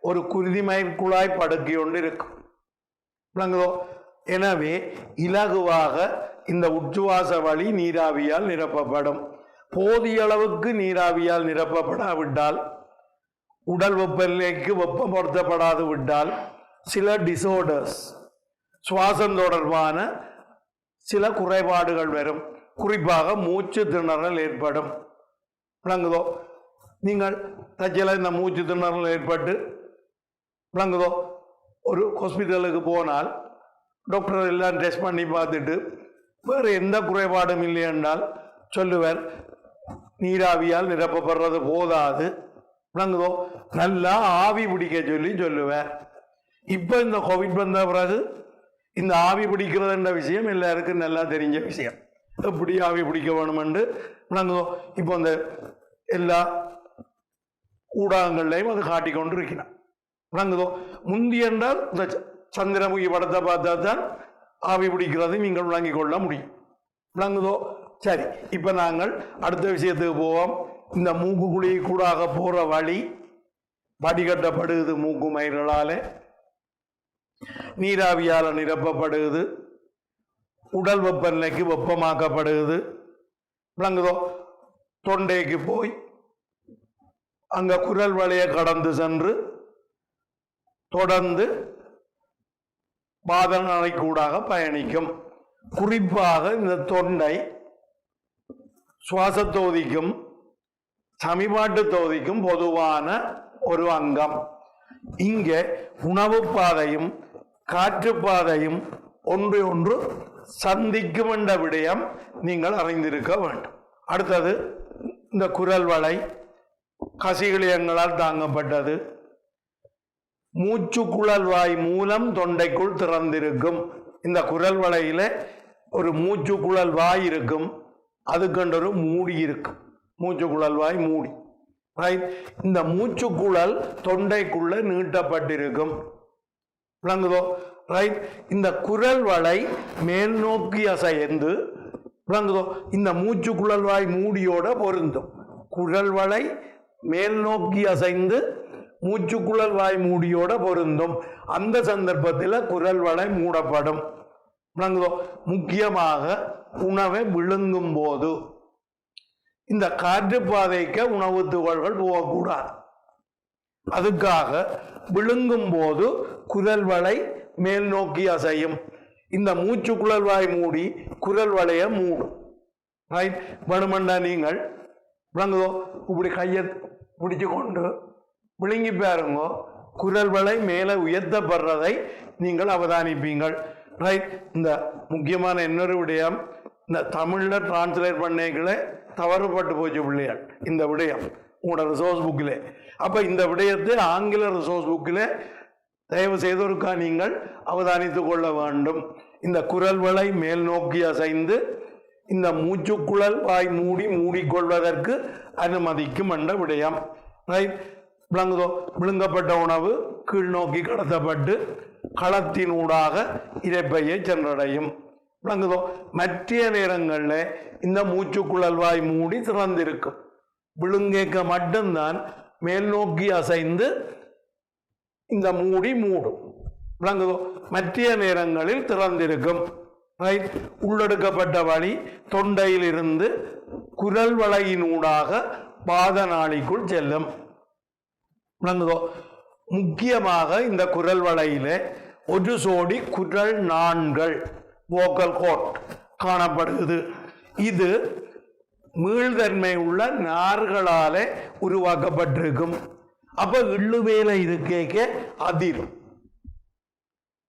ஒரு குருதிமயிர் குழாய் படுக்கை ஒன்று இருக்கும். விளங்குதோ? எனவே இலகுவாக இந்த உச்சுவாச வழி நீராவியால் நிரப்பப்படும். போதிய அளவுக்கு நீராவியால் நிரப்பப்படாவிட்டால், உடல் வெப்பநிலைக்கு வெப்பம் பொருத்தப்படாது விட்டால் சில டிசோர்டர்ஸ், சுவாசம் தொடர்பான சில குறைபாடுகள் வரும். குறிப்பாக மூச்சு திணறல் ஏற்படும். விளங்குதோ? நீங்கள் தச்சல இந்த மூச்சு திணறல் ஏற்பட்டு விளங்குதோ ஒரு ஹாஸ்பிட்டலுக்கு போனால் டாக்டர் எல்லாம் டெஸ்ட் பண்ணி பார்த்துட்டு வேறு எந்த குறைபாடும் இல்லை என்றால் சொல்லுவார், நீராவியால் நிரப்பப்படுறது போதாது. விளங்குதோ? நல்லா ஆவி பிடிக்க சொல்லுவார். இப்போ இந்த கோவிட் வந்த பிறகு இந்த ஆவி பிடிக்கிறதுன்ற விஷயம் எல்லாருக்கும் நல்லா தெரிஞ்ச விஷயம். எப்படி ஆவி பிடிக்க வேணுமென்று நாங்கள் இப்போ அந்த எல்லா ஊடகங்கள்லையும் அது காட்டிக்கொண்டு இருக்கிறோம். விளங்குதோ? முந்தி என்றால் இந்த சந்திரமுகி படத்தை பார்த்தா தான் ஆவி பிடிக்கிறதை நீங்கள் விளங்கிக் கொள்ள முடியும். விளங்குதோ? சரி, இப்போ நாங்கள் அடுத்த விஷயத்துக்கு போவோம். இந்த மூக்கு குழி கூடாக போகிற வழி வடிகட்டப்படுது, மூக்கு மயிர்களால் நீராவியால் நிரப்பப்படுது, உடல் வெப்பநிலைக்கு வெப்பமாக்கப்படுது. விளங்குதோ? தொண்டைக்கு போய் அங்க குரல் வளைய கடந்து சென்று தொடர்ந்து பாதநாளை கூடாக பயணிக்கும். குறிப்பாக இந்த தொண்டை சுவாச தொகுதிக்கும் சமிபாட்டு தொகுதிக்கும் பொதுவான ஒரு அங்கம். இங்கே உணவு பாதையும் காற்று பாதையும் ஒன்று ஒன்று சந்திக்கும் என்ற விடயம் நீங்கள் அறிந்திருக்க வேண்டும். அடுத்தது, இந்த குரல் வளை கசிகளியங்களால் தாங்கப்பட்டது. மூச்சு குழல் வாய் மூலம் தொண்டைக்குள் திறந்திருக்கும். இந்த குரல் வளையில ஒரு மூச்சு குழல் வாய் இருக்கும், அதுக்கொண்டொரு மூடி இருக்கும், மூச்சு குழல் வாய் மூடி. ரைட்? இந்த மூச்சு குழல் தொண்டைக்குள்ள நீட்டப்பட்டிருக்கும். விளங்குதோ? ரைட்? இந்த குரல் வளை மேல் நோக்கி அசைந்து, விளங்குதோ, இந்த மூச்சு குழல் வாய் மூடியோட பொருந்தும். குரல் வளை மேல் நோக்கி அசைந்து மூச்சு குழல் வாய் மூடியோட பொருந்தும். அந்த சந்தர்ப்பத்தில் குரல் வளை மூடப்படும். விளங்குதோ? முக்கியமாக உணவை விழுங்கும் போது இந்த காற்று பாதைக்கு உணவு துகள்கள் போகக்கூடாது. அதுக்காக விழுங்கும் போது குரல் வளை மேல் நோக்கி அசையும். இந்த மூச்சு குழல் வாய் மூடி குரல் வளைய மூடும். ரைட்? வேணுமெண்டா நீங்கள் விளங்குதோ, இப்படி கையை பிடிச்சு கொண்டு விழுங்கி பாருங்க, குரல் வளை மேலே உயர்த்தப்படுறதை நீங்கள் அவதானிப்பீங்கள். ரைட்? இந்த முக்கியமான இன்னொரு விடயம், இந்த தமிழில் டிரான்ஸ்லேட் பண்ணிக்கல தவறுபட்டு போச்சு பிள்ளைகள் இந்த விடயம் உங்களோட ரிசோர்ஸ் புக்கில். அப்போ இந்த விடயத்தை ஆங்கில ரிசோர்ஸ் புக்கில் தயவு செய்தோருக்கா நீங்கள் அவதானித்து கொள்ள வேண்டும். இந்த குரல் வளை மேல் நோக்கி அசைந்து இந்த மூச்சுக்குழல் வாய் மூடிக்கொள்வதற்கு அனுமதிக்கும் என்ற விடயம். ரைட்? விளங்குதோ? விழுங்கப்பட்ட உணவு கீழ் நோக்கி கடத்தப்பட்டு களத்தினூடாக இரைப்பையை சென்றடையும். விளங்குதோ? மற்ற நேரங்களில் இந்த மூச்சுக்குழல் வாய் மூடி திறந்திருக்கும். விழுங்கேக்க மட்டும்தான் மேல் நோக்கி அசைந்து இந்த மூடி மூடும். விளங்குதோ? மற்ற நேரங்களில் திறந்திருக்கும். ரைட்? உள்ளெடுக்கப்பட்ட வழி தொண்டையிலிருந்து குரல் வளையினூடாக பாத நாளிக்குள் செல்லும். விளங்குதோ? முக்கியமாக இந்த குரல் வளையில ஒரு சோடி குரல் நாண்கள் வோக்கல் கோட் காணப்படுகிறது. இது மீள்தன்மை உள்ள நார்களால உருவாக்கப்பட்டிருக்கும். அப்ப இள்ளுவேலை இருக்கேக்க அதிரும்.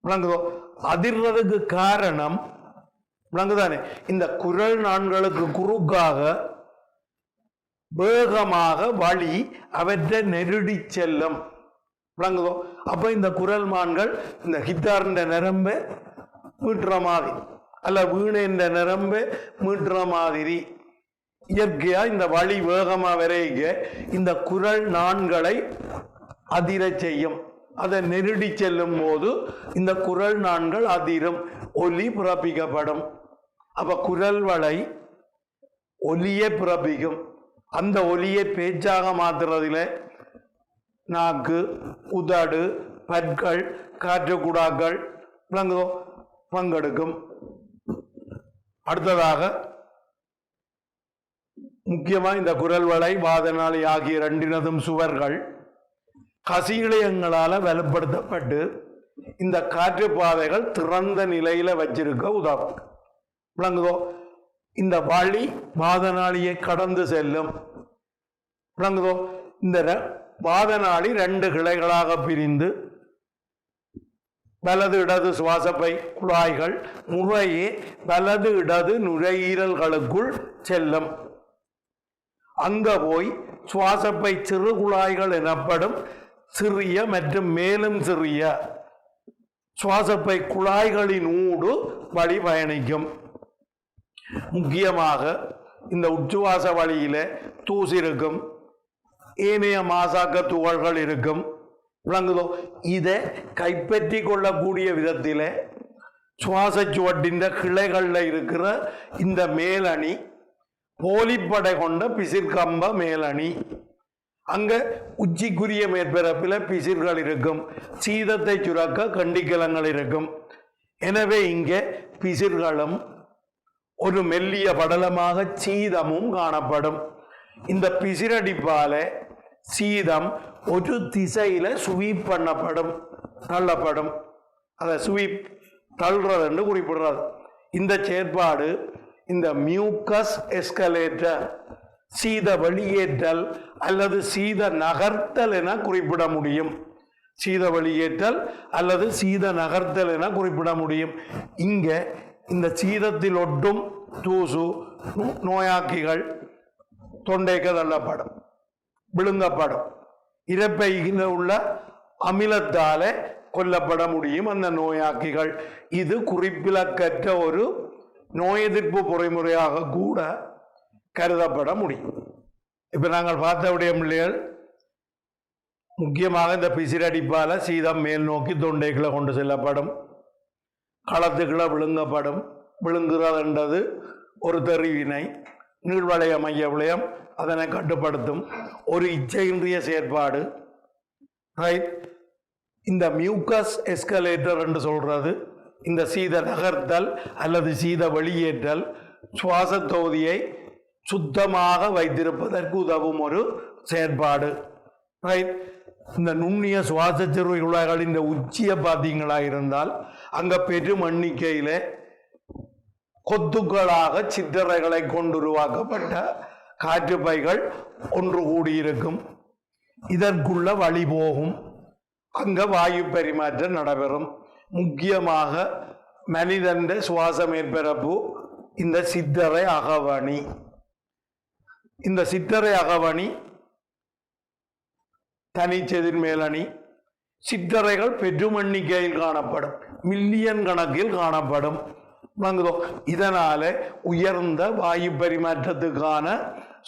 விளங்குதோ? அதிர்றதுக்கு காரணம் விளங்குதானே, இந்த குரல் நாண்களுக்கு குறுக்காக வேகமாக வழி அவற்றை நெருடி செல்லும். விளங்குதோ? அப்ப இந்த குரல் மான்கள் இந்த கித்தார்ன்ற நரம்பை மீட்டுற மாதிரி அல்ல வீணென்ற நரம்பை மீட்டுற மாதிரி இயற்கையா இந்த வழி வேகமா வரைக இந்த குரல் நான்களை அதிர செய்யும். அதை நெருடி செல்லும் போது இந்த குரல் நான்கள் அதிரும், ஒலி பிறப்பிக்கப்படும். அப்ப குரல் வளை ஒலியை பிறப்பிக்கும். அந்த ஒலியை பேச்சாக மாற்றுறதில் நாக்கு, உதடு, பற்கள், காற்று குடாக்கள் விளங்குதோ பங்கெடுக்கும். அடுத்ததாக முக்கியமாக இந்த குரல் வளை, வாதநாளி ஆகிய இரண்டினதும் சுவர்கள் கசியிழையங்களால் வலுப்படுத்தப்பட்டு இந்த காற்று பாதைகள் திறந்த நிலையில வச்சிருக்க உதவும். விளங்குதோ? இந்த வழி வாதநாளியை கடந்து செல்லும். விளங்குதோ? இந்த வாதநாளி 2 கிளைகளாக பிரிந்து வலது இடது சுவாசப்பை குழாய்கள் முறையே வலது இடது நுரையீரல்களுக்குள் செல்லும். அங்க போய் சுவாசப்பை சிறு குழாய்கள் எனப்படும் சிறிய மற்றும் மேலும் சிறிய சுவாசப்பை குழாய்களினூடு வழி பயணிக்கும். முக்கியமாக இந்த உச்சுவாச வழியில தூசி இருக்கும், ஏனைய மாசாக்க துகள்கள் இருக்கும். விளங்குதோ? இதை கைப்பற்றி கொள்ளக்கூடிய விதத்தில் சுவாச சுவட்டின் கிளைகளில் இருக்கிற இந்த மேலணி போலிப்படை கொண்ட பிசிற்கம்ப மேலணி. அங்க உச்சிக்குரிய மேற்பரப்பில் பிசிர்கள் இருக்கும், சீதத்தை சுரக்க கண்டிக்கலங்கள் இருக்கும். எனவே இங்கே பிசிர்களும் ஒரு மெல்லிய படலமாக சீதமும் காணப்படும். இந்த பிசிரடிப்பால சீதம் ஒரு திசையில சுவீப் பண்ணப்படும், தள்ளப்படும். அதை சுவீப் தள்ளுறது என்று குறிப்பிடுறது. இந்த செயற்பாடு இந்த மியூக்கஸ் எஸ்கலேட்டர், சீத வெளியேற்றல் அல்லது சீத நகர்த்தல் என குறிப்பிட முடியும். சீத வெளியேற்றல் அல்லது சீத நகர்த்தல் என குறிப்பிட முடியும். இங்க இந்த சீதத்தில் ஒட்டும் தூசு நோயாக்கிகள் தொண்டைக்கு தள்ளப்படும், விழுங்கப்படும். இறப்பையில் உள்ள அமிலத்தால கொல்லப்பட முடியும் அந்த நோயாக்கிகள். இது குறிப்பிலக்கற்ற ஒரு நோய் எதிர்ப்பு பொறிமுறையாக கூட கருதப்பட முடியும். இப்ப நாங்கள் பார்த்த விடயங்கள் முக்கியமாக இந்த பிசிரடிப்பால சீதம் மேல் நோக்கி தொண்டைக்குள்ள கொண்டு செல்லப்படும், களத்துக்குள்ள விழுங்கப்படும். விழுங்குறதுன்றது ஒரு தெரிவினை, நீள்வளைய மைய விளையம் அதனை கட்டுப்படுத்தும் ஒரு இச்சையின்றிய செயற்பாடு. ரைட். இந்த மியூக்கஸ் எஸ்கலேட்டர் என்று சொல்றது இந்த சீத நகர்த்தல் அல்லது சீத வெளியேற்றல் சுவாச தொகுதியை சுத்தமாக வைத்திருப்பதற்கு உதவும் ஒரு செயற்பாடு. ரைட். இந்த நுண்ணிய சுவாச சிறுவை குழாய்கள் இந்த உச்சியை பார்த்தீங்களா இருந்தால் அங்க பெரும் எண்ணிக்கையில கொத்துக்களாக சிற்றறைகளை கொண்டு உருவாக்கப்பட்ட காற்று பைகள் ஒன்று கூடியிருக்கும். இதற்குள்ள வழி போகும், அங்க வாயு பரிமாற்றம் நடைபெறும். முக்கியமாக மனிதன் சுவாச மேற்பரப்பு இந்த சிற்றறை அகவணி. இந்த சிற்றறை அகவணி தனிச்செதிர் மேலணி. சிற்றறைகள் பெரும் எண்ணிக்கையில் காணப்படும், மில்லியன் கணக்கில் காணப்படும். இதனால உயர்ந்த வாயு பரிமாற்றத்துக்கான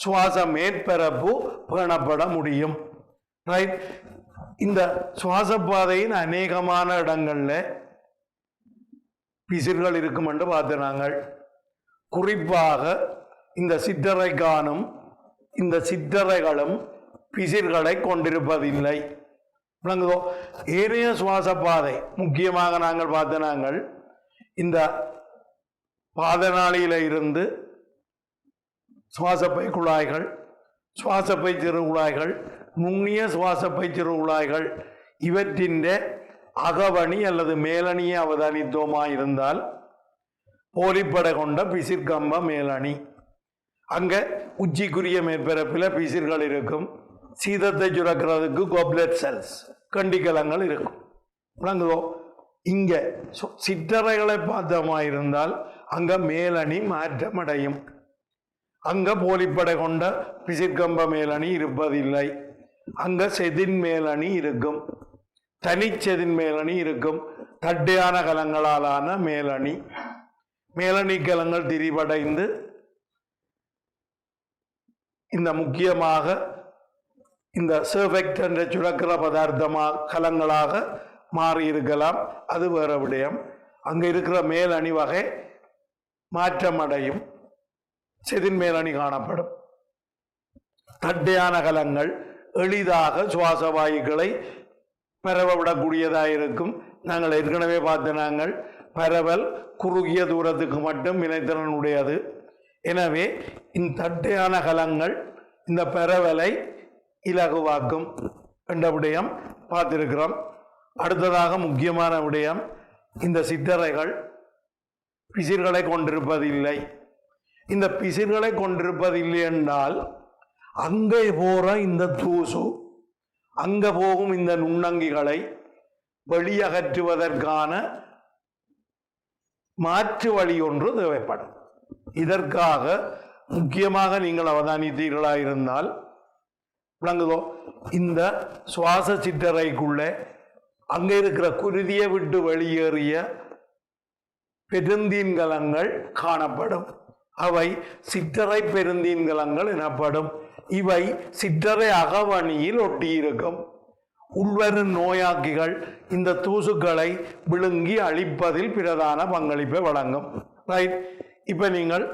சுவாச மேற்பரப்பு பேணப்பட முடியும். ரைட். இந்த சுவாச பாதையின் அநேகமான இடங்கள்ல பிசிர்கள் இருக்கும் என்று பார்த்தனாங்க. குறிப்பாக இந்த சிற்றறை காணும் இந்த சிற்றறைகளும் பிசிர்களை கொண்டிருப்பதில்லை. ஏனைய சுவாச பாதை முக்கியமாக நாங்கள் பார்த்த நாங்கள் இந்த பாதநாளியில இருந்து சுவாசப்பை குழாய்கள், சுவாசப்பை சிறு குழாய்கள், நுண்ணிய சுவாசப்பை சிறு குழாய்கள் இவற்றின் அகவணி அல்லது மேலணியை அவதானித்தோமா இருந்தால் போலிப்படை கொண்ட பிசிற்கம்ப மேலணி. அங்க உச்சிக்குரிய மேற்பரப்பில் பிசிர்கள் இருக்கும், சீதத்தை சுரக்கிறதுக்கு கோப்லெட் செல்ஸ் கண்டிக்கலங்கள் இருக்கும். இங்க சிற்றறைகளை பார்த்தோமா இருந்தால் அங்க மேலணி மாற்றமடையும். அங்க போலிப்படை கொண்ட பிசிற்கம்ப மேலணி இருப்பதில்லை. அங்க செதின் மேலணி இருக்கும், தனிச்செதின் மேலணி இருக்கும், தட்டையான கலங்களாலான மேலணி. மேலணி கலங்கள் திரிவடைந்து இந்த முக்கியமாக இந்த சர்ஃபெக்ட் என்ற சுரக்கிற பதார்த்தமாக கலங்களாக மாறி இருக்கலாம், அது வேற விடயம். அங்க இருக்கிற மேலணி வகை மாற்றமடையும், செதின் மேலணி காணப்படும். தட்டையான கலங்கள் எளிதாக சுவாச வாயுக்களை பரவவிடக்கூடியதாக இருக்கும். நாங்கள் ஏற்கனவே பார்த்த நாங்கள் பரவல் குறுகிய தூரத்துக்கு மட்டும் வினைத்திறன் உடையது. எனவே இந்த தட்டையான கலங்கள் இந்த பரவலை இலகுவாக்கும் என்ற விடயம் பார்த்திருக்கிறோம். அடுத்ததாக முக்கியமான விடயம், இந்த சிற்றறைகள் பிசிர்களை கொண்டிருப்பதில்லை. இந்த பிசிர்களை கொண்டிருப்பதில்லை என்றால் அங்கே போற இந்த தூசு, அங்க போகும் இந்த நுண்ணங்கிகளை வெளியகற்றுவதற்கான மாற்று வழி ஒன்று தேவைப்படும். இதற்காக முக்கியமாக நீங்கள் அவதானித்தீர்களா இருந்தால் விளங்குதோ, இந்த சுவாச சிற்றறைக்குள்ளே அங்கே இருக்கிற குருதியை விட்டு வெளியேறிய பெருந்தீன்கலங்கள் காணப்படும். அவை சிற்றறை பெருந்தீன்கலங்கள் எனப்படும். இவை சிற்றறை அகவணியில் ஒட்டியிருக்கும். உள்வரும் நோயாக்கிகள் இந்த தூசுக்களை விழுங்கி அழிப்பதில் பிரதான பங்களிப்பை வழங்கும். ரைட். இப்ப நீங்கள்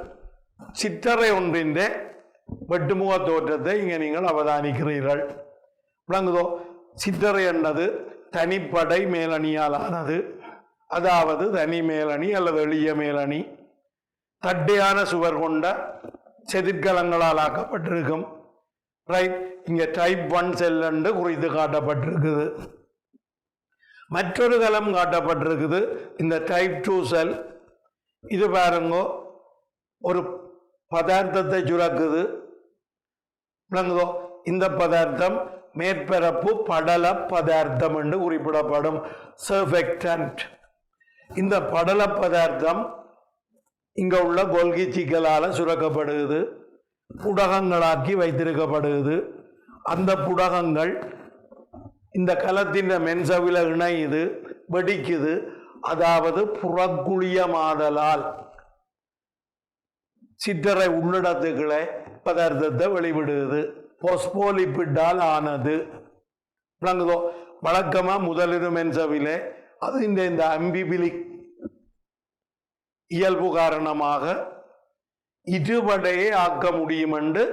சிற்றறை ஒன்றின் வெட்டுமுக தோற்றத்தை இங்கே நீங்கள் அவதானிக்கிறீர்கள். விளங்குதோ? சிற்றறை என்பது தனிப்படை மேலணியால் ஆனது. அதாவது தனி மேலணி அல்லது எளிய மேலணி தட்டையான சுவர் கொண்ட செதிர்கலங்களால் ஆக்கப்பட்டிருக்கும். ரைட். இங்க டைப் 1 செல் என்று குறித்து காட்டப்பட்டிருக்குது. மற்றொரு கலம் காட்டப்பட்டிருக்குது, இந்த டைப் 2 செல். இது பாருங்கோ, ஒரு பதார்த்தத்தை சுரக்குது. விளங்குதோ? இந்த பதார்த்தம் மேற்பரப்பு படல பதார்த்தம் என்று குறிப்பிடப்படும், சர்ஃபெக்டன்ட். இந்த படல பதார்த்தம் இங்க உள்ள கொல்கி சிக்கலால சுரக்கப்படுகிறது, புடகங்களாக்கி வைத்திருக்கப்படுகிறது. அந்த புடகங்கள் இந்த கலத்தின் மென்சவில இணையுது, வெடிக்குது. அதாவது புறக்குழியமாதலால் சிற்றறை உள்ளிடத்துக்களை பதார்த்தத்தை வெளிவிடுது. பொஸ்போலிப்பிட்டால் ஆனது. விளங்குதோ? வழக்கமா முதலிரு மென்சவில அது இந்த அம்பிபிலிக் இயல்பு காரணமாக இருபடையை ஆக்க முடியும் என்று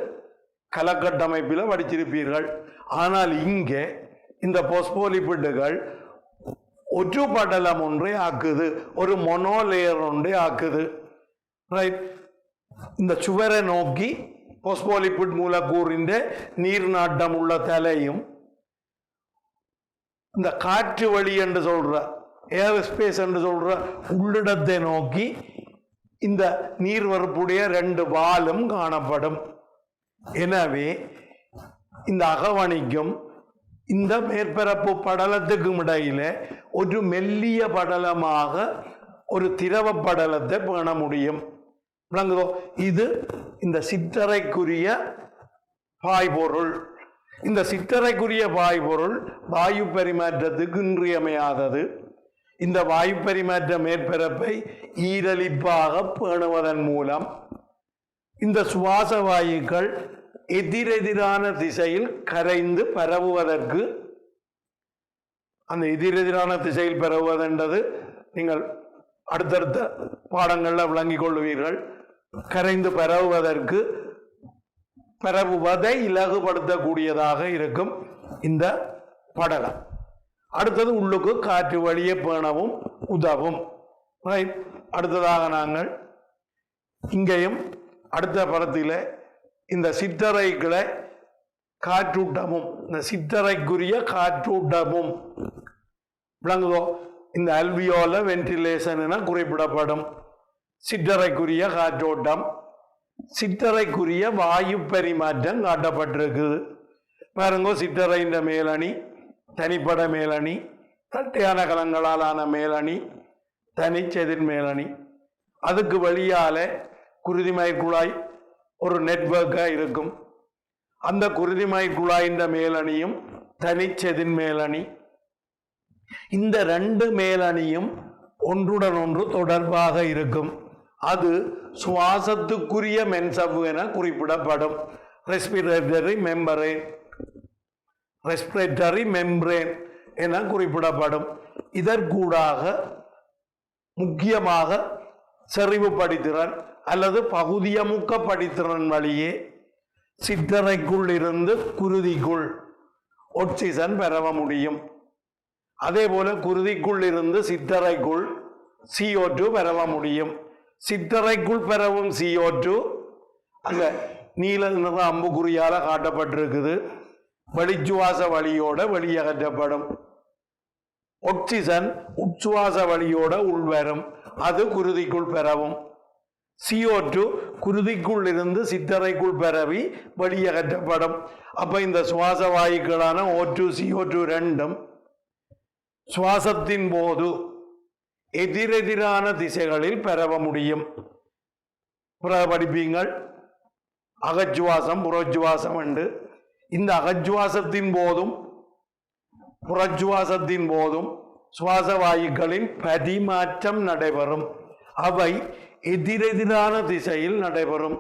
கலக்கட்டமைப்பில் படிச்சிருப்பீர்கள். ஆனால் இங்கே இந்த பொஸ்போலிப்பிட்டுகள் ஒரு படலம் ஒன்றை ஆக்குது, ஒரு மொனோலேயர் ஒன்றை ஆக்குது. ரைட். இந்த சுவரை நோக்கி பொஸ்போலிப்பிட் மூலக்கூறின் நீர் நாட்டம் உள்ள தலையும் இந்த காற்று வழி என்று சொல்ற ஏர் ஸ்பேஸ் என்று சொல்ற உள்ளிடத்தை நோக்கி இந்த நீர்வரப்புடைய 2 வாலும் காணப்படும். எனவே இந்த அகவணிக்கும் இந்த மேற்பரப்பு படலத்துக்கும் இடையில ஒரு மெல்லிய படலமாக ஒரு திரவ படலத்தை பேண முடியும். விளங்குதோ? இது இந்த சிற்றறைக்குரிய பாய்பொருள். இந்த சிற்றறைக்குரிய பாய்பொருள் வாயு பரிமாற்றத்துக்கு இன்றியமையாதது. இந்த வாயு பரிமாற்ற மேற்பரப்பை ஈரலிப்பாக பேணுவதன் மூலம் இந்த சுவாச வாயுக்கள் எதிரெதிரான திசையில் கரைந்து பரவுவதற்கு, அந்த எதிரெதிரான திசையில் பரவுவதென்றது நீங்கள் அடுத்தடுத்த பாடங்களில் விளங்கிக் கொள்வீர்கள். கரைந்து பரவுவதற்கு, பரவுவதை இலகுபடுத்தக்கூடியதாக இருக்கும் இந்த படலம். அடுத்தது உள்ளுக்கு காற்று வழியே பேணவும் உதவும். அடுத்ததாக நாங்கள் இங்கேயும் அடுத்த படத்தில் இந்த சிற்றறைகளை காற்றூட்டமும், இந்த சிற்றறைக்குரிய காற்றூட்டமும் விளங்குதோ? இந்த அல்வியோல வென்டிலேஷன் என குறிப்பிடப்படும் சிற்றறைக்குரிய காற்றோட்டம், சிற்றறைக்குரிய வாயு பரிமாற்றம் காட்டப்பட்டிருக்குது. பாருங்கோ, சிற்றறையின் மேலணி, தனிப்பட மேலணி, தட்டையான கலங்களாலான மேலணி, தனிச்செதிர் மேலணி. அதுக்கு வழியால குருதிமய குழாய் ஒரு நெட்வொர்க்கா இருக்கும். அந்த குருதிமய குழாயின் மேலணியும் தனிச்செதிர் மேலணி. இந்த 2 மேலணியும் ஒன்றுடன் ஒன்று தொடர்பாக இருக்கும். அது சுவாசத்துக்குரிய மென்சவ்வு என குறிப்பிடப்படும். ரெஸ்பிரேட்டரி மெம்பரேன், ரெஸ்பிரேட்டரி மெம்பரேன் என குறிப்பிடப்படும். இதற்கூடாக முக்கியமாக செறிவு படித்திறன் அல்லது பகுதியமுக்க படித்திறன் வழியே சிற்றறைக்குள் இருந்து குருதிக்குள் ஆக்சிஜன் பெறவ முடியும். அதே போல குருதிக்குள் இருந்து சிற்றறைக்குள் CO2 பெறவ முடியும். சிற்றறைக்குள் பெறவும் CO2 அங்க நீல நிற அம்புக்குறியால காட்டப்பட்டிருக்குது. வெளிச்சுவாச வழியோட வெளியகற்றப்படும். ஆக்சிஜன் உச்சுவாச வழியோட உள்வரும், அது குருதிக்குள் பெறவும். CO2 குருதிக்குள் இருந்து சிற்றறைக்குள் பரவி வெளியகற்றப்படும். அப்ப இந்த சுவாச வாயுக்களான O2 CO2 ரெண்டும் சுவாசத்தின் போது எதிரெதிரான திசைகளில் பெறவ முடியும். படிப்பீங்கள் அகச்சுவாசம் புறச்சுவாசம் உண்டு. இந்த அகச்சுவாசத்தின் போதும் புறச்சுவாசத்தின் போதும் சுவாச வாயுக்களின் பரிமாற்றம் நடைபெறும். அவை எதிரெதிரான திசையில் நடைபெறும்.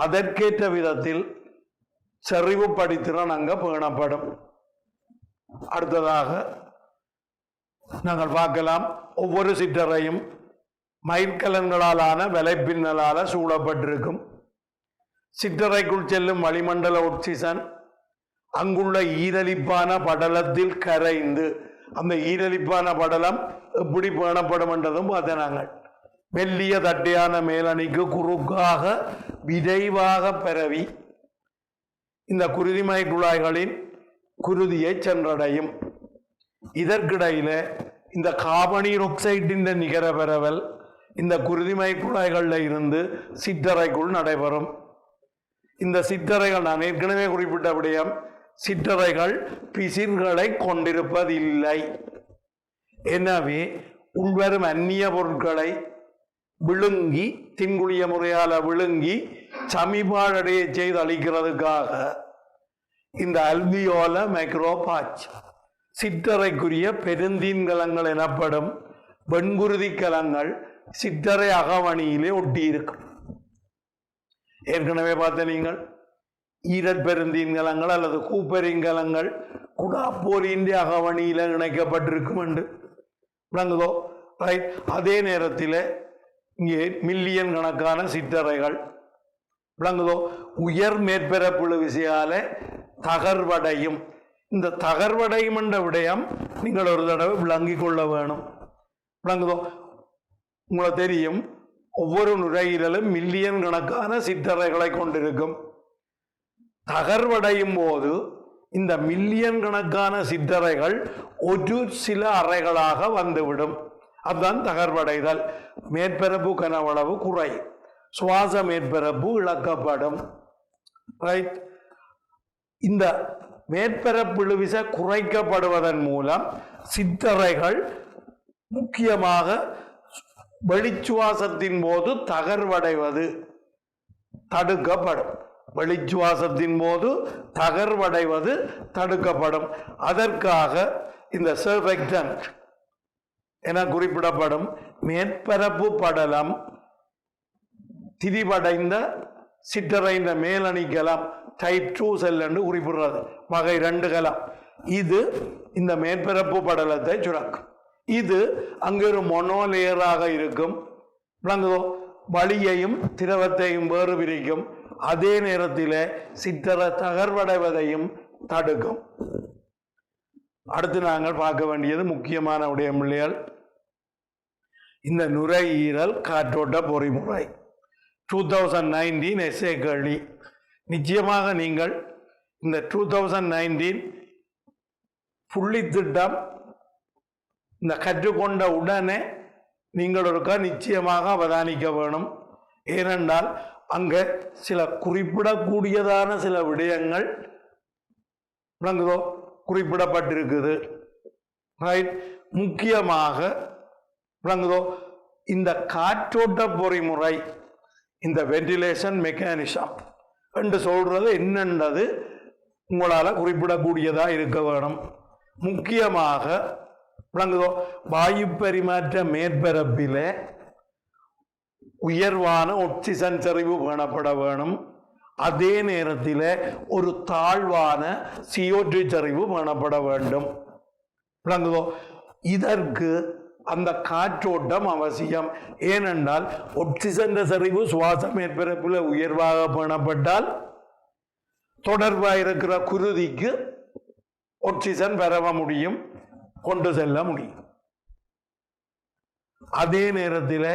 அதற்கேற்ற விதத்தில் செறிவுப்படுத்திறன் அங்க பேணப்படும். அடுத்ததாக நாங்கள் பார்க்கலாம், ஒவ்வொரு சிற்றறையும் மயிர்கலன்களாலான வலைப்பின்னலால சூழப்பட்டிருக்கும். சிற்றறைக்குள் செல்லும் வளிமண்டல ஆக்சிஜன் அங்குள்ள ஈரலிப்பான படலத்தில் கரைந்து, அந்த ஈரலிப்பான படலம் எப்படி பேணப்படும் என்றதும் பார்த்த நாங்கள். மெல்லிய தட்டையான மேலணிக்கு குறுக்காக விரைவாக பரவி இந்த குருதிமய குழாய்களின் குருதியை சென்றடையும். இதற்கிடையில இந்த கார்பனீர் ஆக்சைடின் நிகர பரவல் இந்த குருதிமய குழாய்களில் இருந்து சிற்றறைக்குள் நடைபெறும். இந்த சிற்றறைகள், நான் ஏற்கனவே குறிப்பிட்ட விடயம், சிற்றறைகள் பிசிர்களை கொண்டிருப்பதில்லை. எனவே உள்வரும் அந்நிய பொருட்களை விழுங்கி, தின்குழிய முறையால விழுங்கி சமிபாடடைய செய்து அளிக்கிறதுக்காக இந்த அல்வியோல மைக்ரோபாச் சிற்றறைக்குரிய பெருந்தீன்கலங்கள் எனப்படும் வெண்குருதி கலங்கள் சிற்றறை அகவணியிலே ஒட்டியிருக்கும். ஏற்கனவே பார்த்த நீங்கள் ஈரல் பெருந்தீன்கலங்கள் அல்லது கூப்பெருங்கலங்கள் குடாப்போரின் அகவணியில இணைக்கப்பட்டிருக்கும் என்று விளங்குதோ? ரைட். அதே நேரத்தில் இங்கே மில்லியன் கணக்கான சிற்றறைகள் விளங்குதோ? உயர் மேற்பரப்புழு விசையால தகர்வடையும். இந்த தகர்வடையும் என்ற விடயம் நீங்கள் ஒரு தடவை விளங்கிக் கொள்ள வேணும். விளங்குதோ? உங்களுக்கு தெரியும், ஒவ்வொரு நுரையீரலும் மில்லியன் கணக்கான சிற்றறைகளை கொண்டிருக்கும். தகர்வடையும் போது இந்த மில்லியன் கணக்கான சிற்றறைகள் ஒரு சில அறைகளாக வந்துவிடும். அதுதான் தகர்வடைதல். மேற்பரப்பு கனவளவு குறை, சுவாச மேற்பரப்பு இழக்கப்படும். ரைட். இந்த மேற்பரப்பு இழுவிசை குறைக்கப்படுவதன் மூலம் சிற்றறைகள் முக்கியமாக வெளிச்சுவாசத்தின் போது தகர்வடைவது தடுக்கப்படும். வெளிச்சுவாசத்தின் போது தகர்வடைவது தடுக்கப்படும். அதற்காக இந்த சர்ஃபெக்டன்ட் என குறிப்பிடப்படும் மேற்பரப்பு படலம் திரிவடைந்த சிற்றறைந்த மேலணிக்கலாம் டைப் 2 செல் என்று குறிப்பிடுறது. வகை 2 கலம். இது இந்த மேற்பரப்பு படலத்தை சுரக்கும். இது அங்கு ஒரு மொனோலேயராக இருக்கும். விளங்குதோ? வளியையும் திரவத்தையும் வேறு பிரிக்கும். அதே நேரத்தில் சிற்றறை தகர்வடைவதையும் தடுக்கும். அடுத்து நாங்கள் பார்க்க வேண்டியது முக்கியமான விடயங்கள், இந்த நுரையீரல் காற்றோட்ட பொறிமுறை 2019 எஸ்ஏ கேள்வி. நிச்சயமாக நீங்கள் இந்த 2019 புள்ளி திட்டம் இந்த கற்றுக்கொண்ட உடனே நீங்கள் ஒருக்கா நிச்சயமாக அவதானிக்க வேணும். ஏனென்றால் அங்கே சில குறிப்பிடக்கூடியதான சில விடயங்கள் குறிப்பிடப்பட்டிருக்குது. ரைட். முக்கியமாக விளங்குதோ, இந்த காற்றோட்ட பொறிமுறை, இந்த வென்டிலேஷன் மெக்கானிசம் என்று சொல்றது என்னன்றது உங்களால் குறிப்பிடக்கூடியதா இருக்க வேணும். முக்கியமாக விளங்குதோ, வாயு பரிமாற்ற மேற்பரப்பில் உயர்வான ஆக்சிஜன் செறிவு காணப்பட வேணும். அதே நேரத்தில் ஒரு தாழ்வான CO2 செறிவு காணப்பட வேண்டும். விளங்குதோ? இதற்கு அந்த காற்றோட்டம் அவசியம். ஏனென்றால் ஆக்சிஜன் செறிவு சுவாச மேற்பரப்பில் உயர்வாக பேணப்பட்டால் தொடர்பாக இருக்கிற குருதிக்கு ஆக்சிஜன் பெறவ முடியும், கொண்டு செல்ல முடியும். அதே நேரத்தில்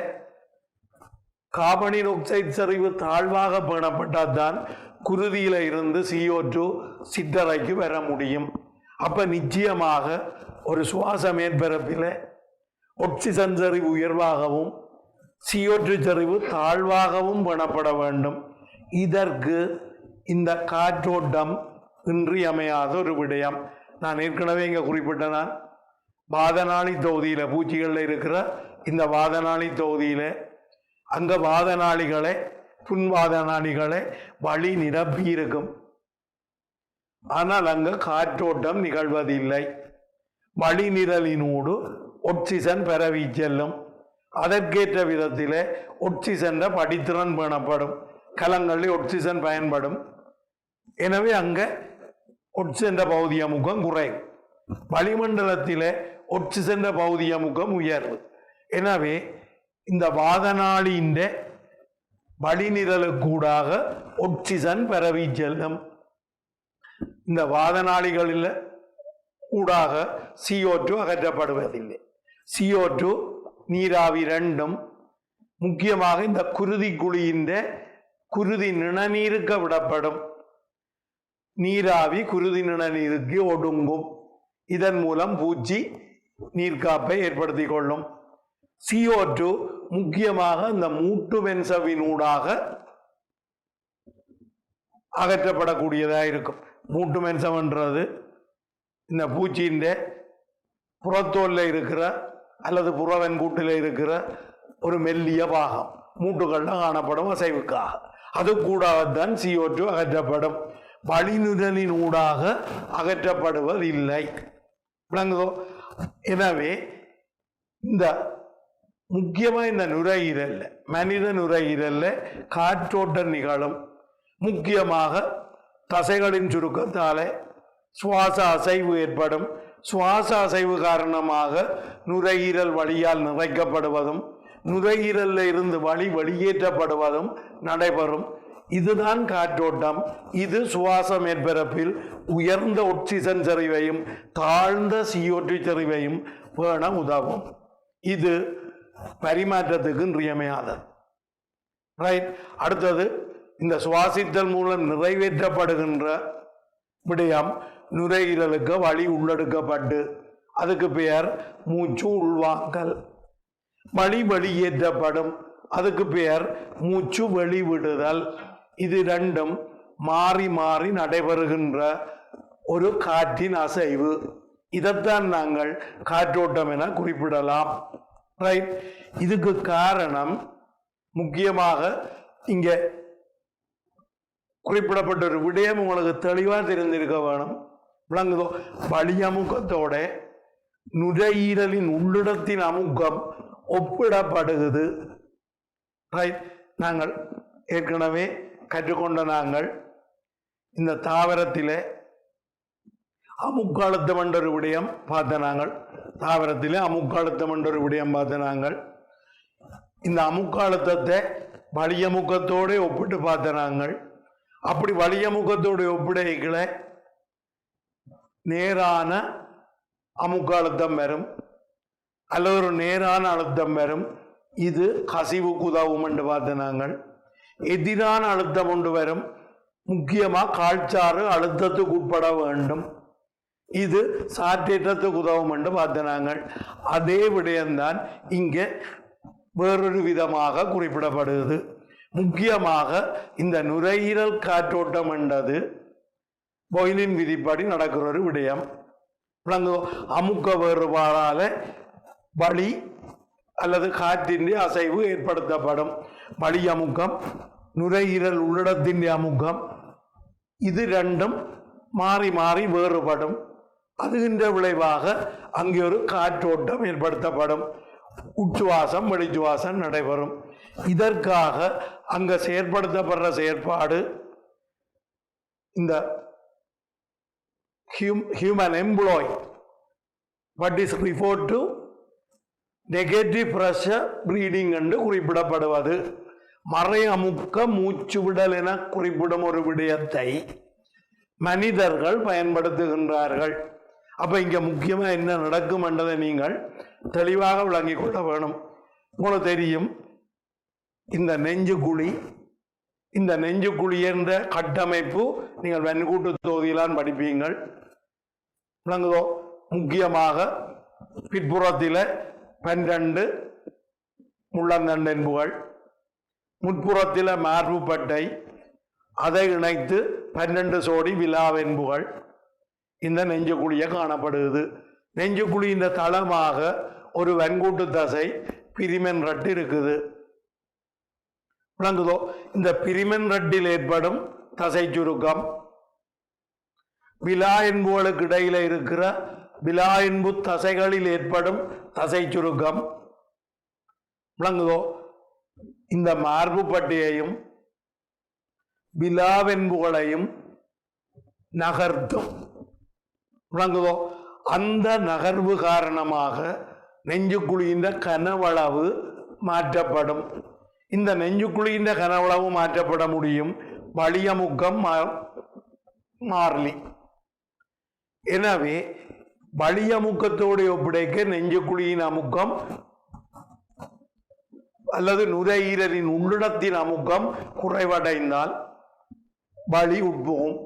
கார்பனீர் ஆக்சைடு செறிவு தாழ்வாக பேணப்பட்டால் தான் குருதியில இருந்து CO2 சிற்றறைக்கு வர முடியும். அப்ப நிச்சயமாக ஒரு சுவாச மேற்பரப்பில் ஆக்சிஜன் செறிவு உயர்வாகவும் CO2 செறிவு தாழ்வாகவும் பேணப்பட வேண்டும். இதற்கு இந்த காற்றோட்டம் இன்றியமையாத ஒரு விடயம். நான் ஏற்கனவே இங்கே குறிப்பிட்டேன், வாதநாளி தொகுதியில் பூச்சிகளில் இருக்கிற இந்த வாதநாளி தொகுதியில் அங்கே வாதநாளிகளை புன்வாதநாளிகளை வழி நிரப்பி இருக்கும். ஆனால் அங்கே காற்றோட்டம் நிகழ்வதில்லை. வழிநிரலினூடு ஒட்சிசன் பரவி செல்லும். அதற்கேற்ற விதத்திலே ஒட்சிசன் படித்திறன் பேணப்படும். கலங்களில் ஒட்சிசன் பயன்படும். எனவே அங்க ஒட்சிசன் பௌதிக முகம் குறையும். வளிமண்டலத்திலே ஒட்சிசன் பௌதிக முகம் உயர்வு. எனவே இந்த வாதநாளியின் வழிநிரலுக்கூடாக ஒட்சிசன் பரவி செல்லும். இந்த வாதநாளிகளில் ஊடாக CO2 அகற்றப்படுவதில்லை. CO2 நீராவி ரெண்டும் முக்கியமாக இந்த குருதி குழியின் குருதி நிணநீருக்கு விடப்படும். நீராவி குருதி நிணநீருக்கு ஒடுங்கும். இதன் மூலம் பூச்சி நீர்க்காப்பை ஏற்படுத்திக் கொள்ளும். CO2 முக்கியமாக இந்த மூட்டு வென்சவினூடாக அகற்றப்படக்கூடியதாக இருக்கும். மூட்டு வென்சம்ன்றது இந்த பூச்சியின் புறத்தோல்ல இருக்கிற அல்லது புறவெண்கூட்டில் இருக்கிற ஒரு மெல்லிய பாகம் மூட்டுகளில் காணப்படும் அசைவுக்காக. அது கூடத்தான் CO2 அகற்றப்படும். வழிநிரலின் ஊடாக அகற்றப்படுவதில்லை. விளங்குதோ? எனவே இந்த முக்கியமாக இந்த நுரையீரல் மனித நுரையீரல்ல காற்றோட்டம் நிகழும். முக்கியமாக தசைகளின் சுருக்கத்தாலே சுவாச அசைவு ஏற்படும். சுவாச அசைவு காரணமாக நுரையீரல் வழியால் நிறைக்கப்படுவதும் நுரையீரலில் இருந்து வெளியேற்றப்படுவதும் நடைபெறும். இதுதான் காற்றோட்டம். இது சுவாச மேற்பரப்பில் உயர்ந்த ஒட்சிசன் செறிவையும் தாழ்ந்த CO2 செறிவையும் பேண உதவும். இது பரிமாற்றத்துக்கு இன்றியமையாதது. ரைட். அடுத்தது இந்த சுவாசித்தல் மூலம் நிறைவேற்றப்படுகின்ற விடயம் நுரையீரலுக்கு வழி உள்ளெடுக்கப்பட்டு அதுக்கு பெயர் மூச்சு உள்வாங்கல். வழி வெளியேற்றப்படும். அதுக்கு பெயர் மூச்சு வெளிவிடுதல். இது ரெண்டும் மாறி மாறி நடைபெறுகின்ற ஒரு காற்றின் அசைவு. இதைத்தான் நாங்கள் காற்றோட்டம் என குறிப்பிடலாம். ரைட். இதுக்கு காரணம் முக்கியமாக இங்க குறிப்பிடப்பட்ட ஒரு விடயம் உங்களுக்கு தெளிவா தெரிந்திருக்க வேணும். விளங்குதோ? வலி அமுக்கத்தோட நுரையீரலின் உள்ளிடத்தின் அமுக்கம் ஒப்பிடப்படுகிறது. ரைட். நாங்கள் ஏற்கனவே கற்றுக்கொண்ட நாங்கள் இந்த தாவரத்திலே அமுக்க அழுத்தம் என்ற ஒரு விடயம் பார்த்த நாங்கள். தாவரத்திலே அமுக்க அழுத்தம் என்ற ஒரு விடயம் பார்த்த நாங்கள். இந்த அமுக்க அழுத்தத்தை வலியமுக்கத்தோடு ஒப்பிட்டு பார்த்த நாங்கள். அப்படி வலியமுக்கத்தோடு ஒப்பிடைகளை நேரான அமுக்க அழுத்தம் வரும் அல்லது ஒரு நேரான அழுத்தம் வரும். இது கசிவுக்கு உதவும் என்று பார்த்த நாங்கள். எதிரான அழுத்தம் கொண்டு வரும். முக்கியமாக கால்சாறு அழுத்தத்துக்கு உட்பட வேண்டும். இது சாற்றேற்றத்துக்கு உதவும் என்று பார்த்த நாங்கள். அதே விடயம்தான் இங்கே வேறொரு விதமாக குறிப்பிடப்படுகிறது. முக்கியமாக இந்த நுரையீரல் காற்றோட்டம் என்றது பொய்லின் விதிப்படி நடக்கிற ஒரு விடயம். அமுக்க வேறுபாடால வலி அல்லது காற்றின் அசைவு ஏற்படுத்தப்படும். வலி அமுக்கம், நுரையீரல் உள்ளிடத்தின் அமுக்கம், இது ரெண்டும் மாறி மாறி வேறுபடும். அதுகின்ற விளைவாக அங்கே ஒரு காற்றோட்டம் ஏற்படுத்தப்படும். உச்சுவாசம் வெளிச்சுவாசம் நடைபெறும். இதற்காக அங்க செயற்படுத்தப்படுற செயற்பாடு இந்த human employee what is referred to negative pressure breathing என்று குறிப்பிடப்படுவது. மறை அமுக்க மூச்சு விடல் என குறிப்பிடும் ஒரு விடயத்தை மனிதர்கள் பயன்படுத்துகின்றார்கள். அப்ப இங்க முக்கியமா என்ன நடக்கும் என்றதை நீங்கள் தெளிவாக விளங்கிக் கொள்ள வேணும். உங்களுக்கு தெரியும் இந்த நெஞ்சுக்குழி, இந்த நெஞ்சுக்குழி என்ற கட்டமைப்பு நீங்கள் வெண்கூட்டு தொகுதியிலான் படிப்பீங்கள். விளங்குதோ? முக்கியமாக பிற்புறத்தில 12 முள்ளந்தண்டென்புகள், முற்புறத்தில மார்பு பட்டை, அதை இணைத்து 12 சோடி விலாவென்புகள் இந்த நெஞ்சுக்குழியை காணப்படுகிறது. நெஞ்சுக்குழியின் தளமாக ஒரு வெண்கூட்டு தசை பிரிமென் ரட்டு இருக்குது. விளங்குதோ? இந்த பிரிமென் ரட்டில் ஏற்படும் தசை சுருக்கம், விலா என்புகளுக்கு இடையில இருக்கிற விலா என்பு தசைகளில் ஏற்படும் தசை சுருக்கம் விளங்குதோ. இந்த மார்பு பட்டையையும் விலாவென்புகளையும் நகர்த்தும் விளங்குதோ. அந்த நகர்வு காரணமாக நெஞ்சுக்குழியின் கனவளவு மாற்றப்படும். இந்த நெஞ்சுக்குழியின் கனவளவு மாற்றப்பட முடியும் வலியமுக்கம் மாறலி. எனவே வலியமுக்கத்தோடு ஒப்படைக்க நெஞ்சுக்குழியின் அமுக்கம் அல்லது நுரையீரலின் உள்ளிடத்தின் அமுக்கம் குறைவடைந்தால் வலி உட்புகும்.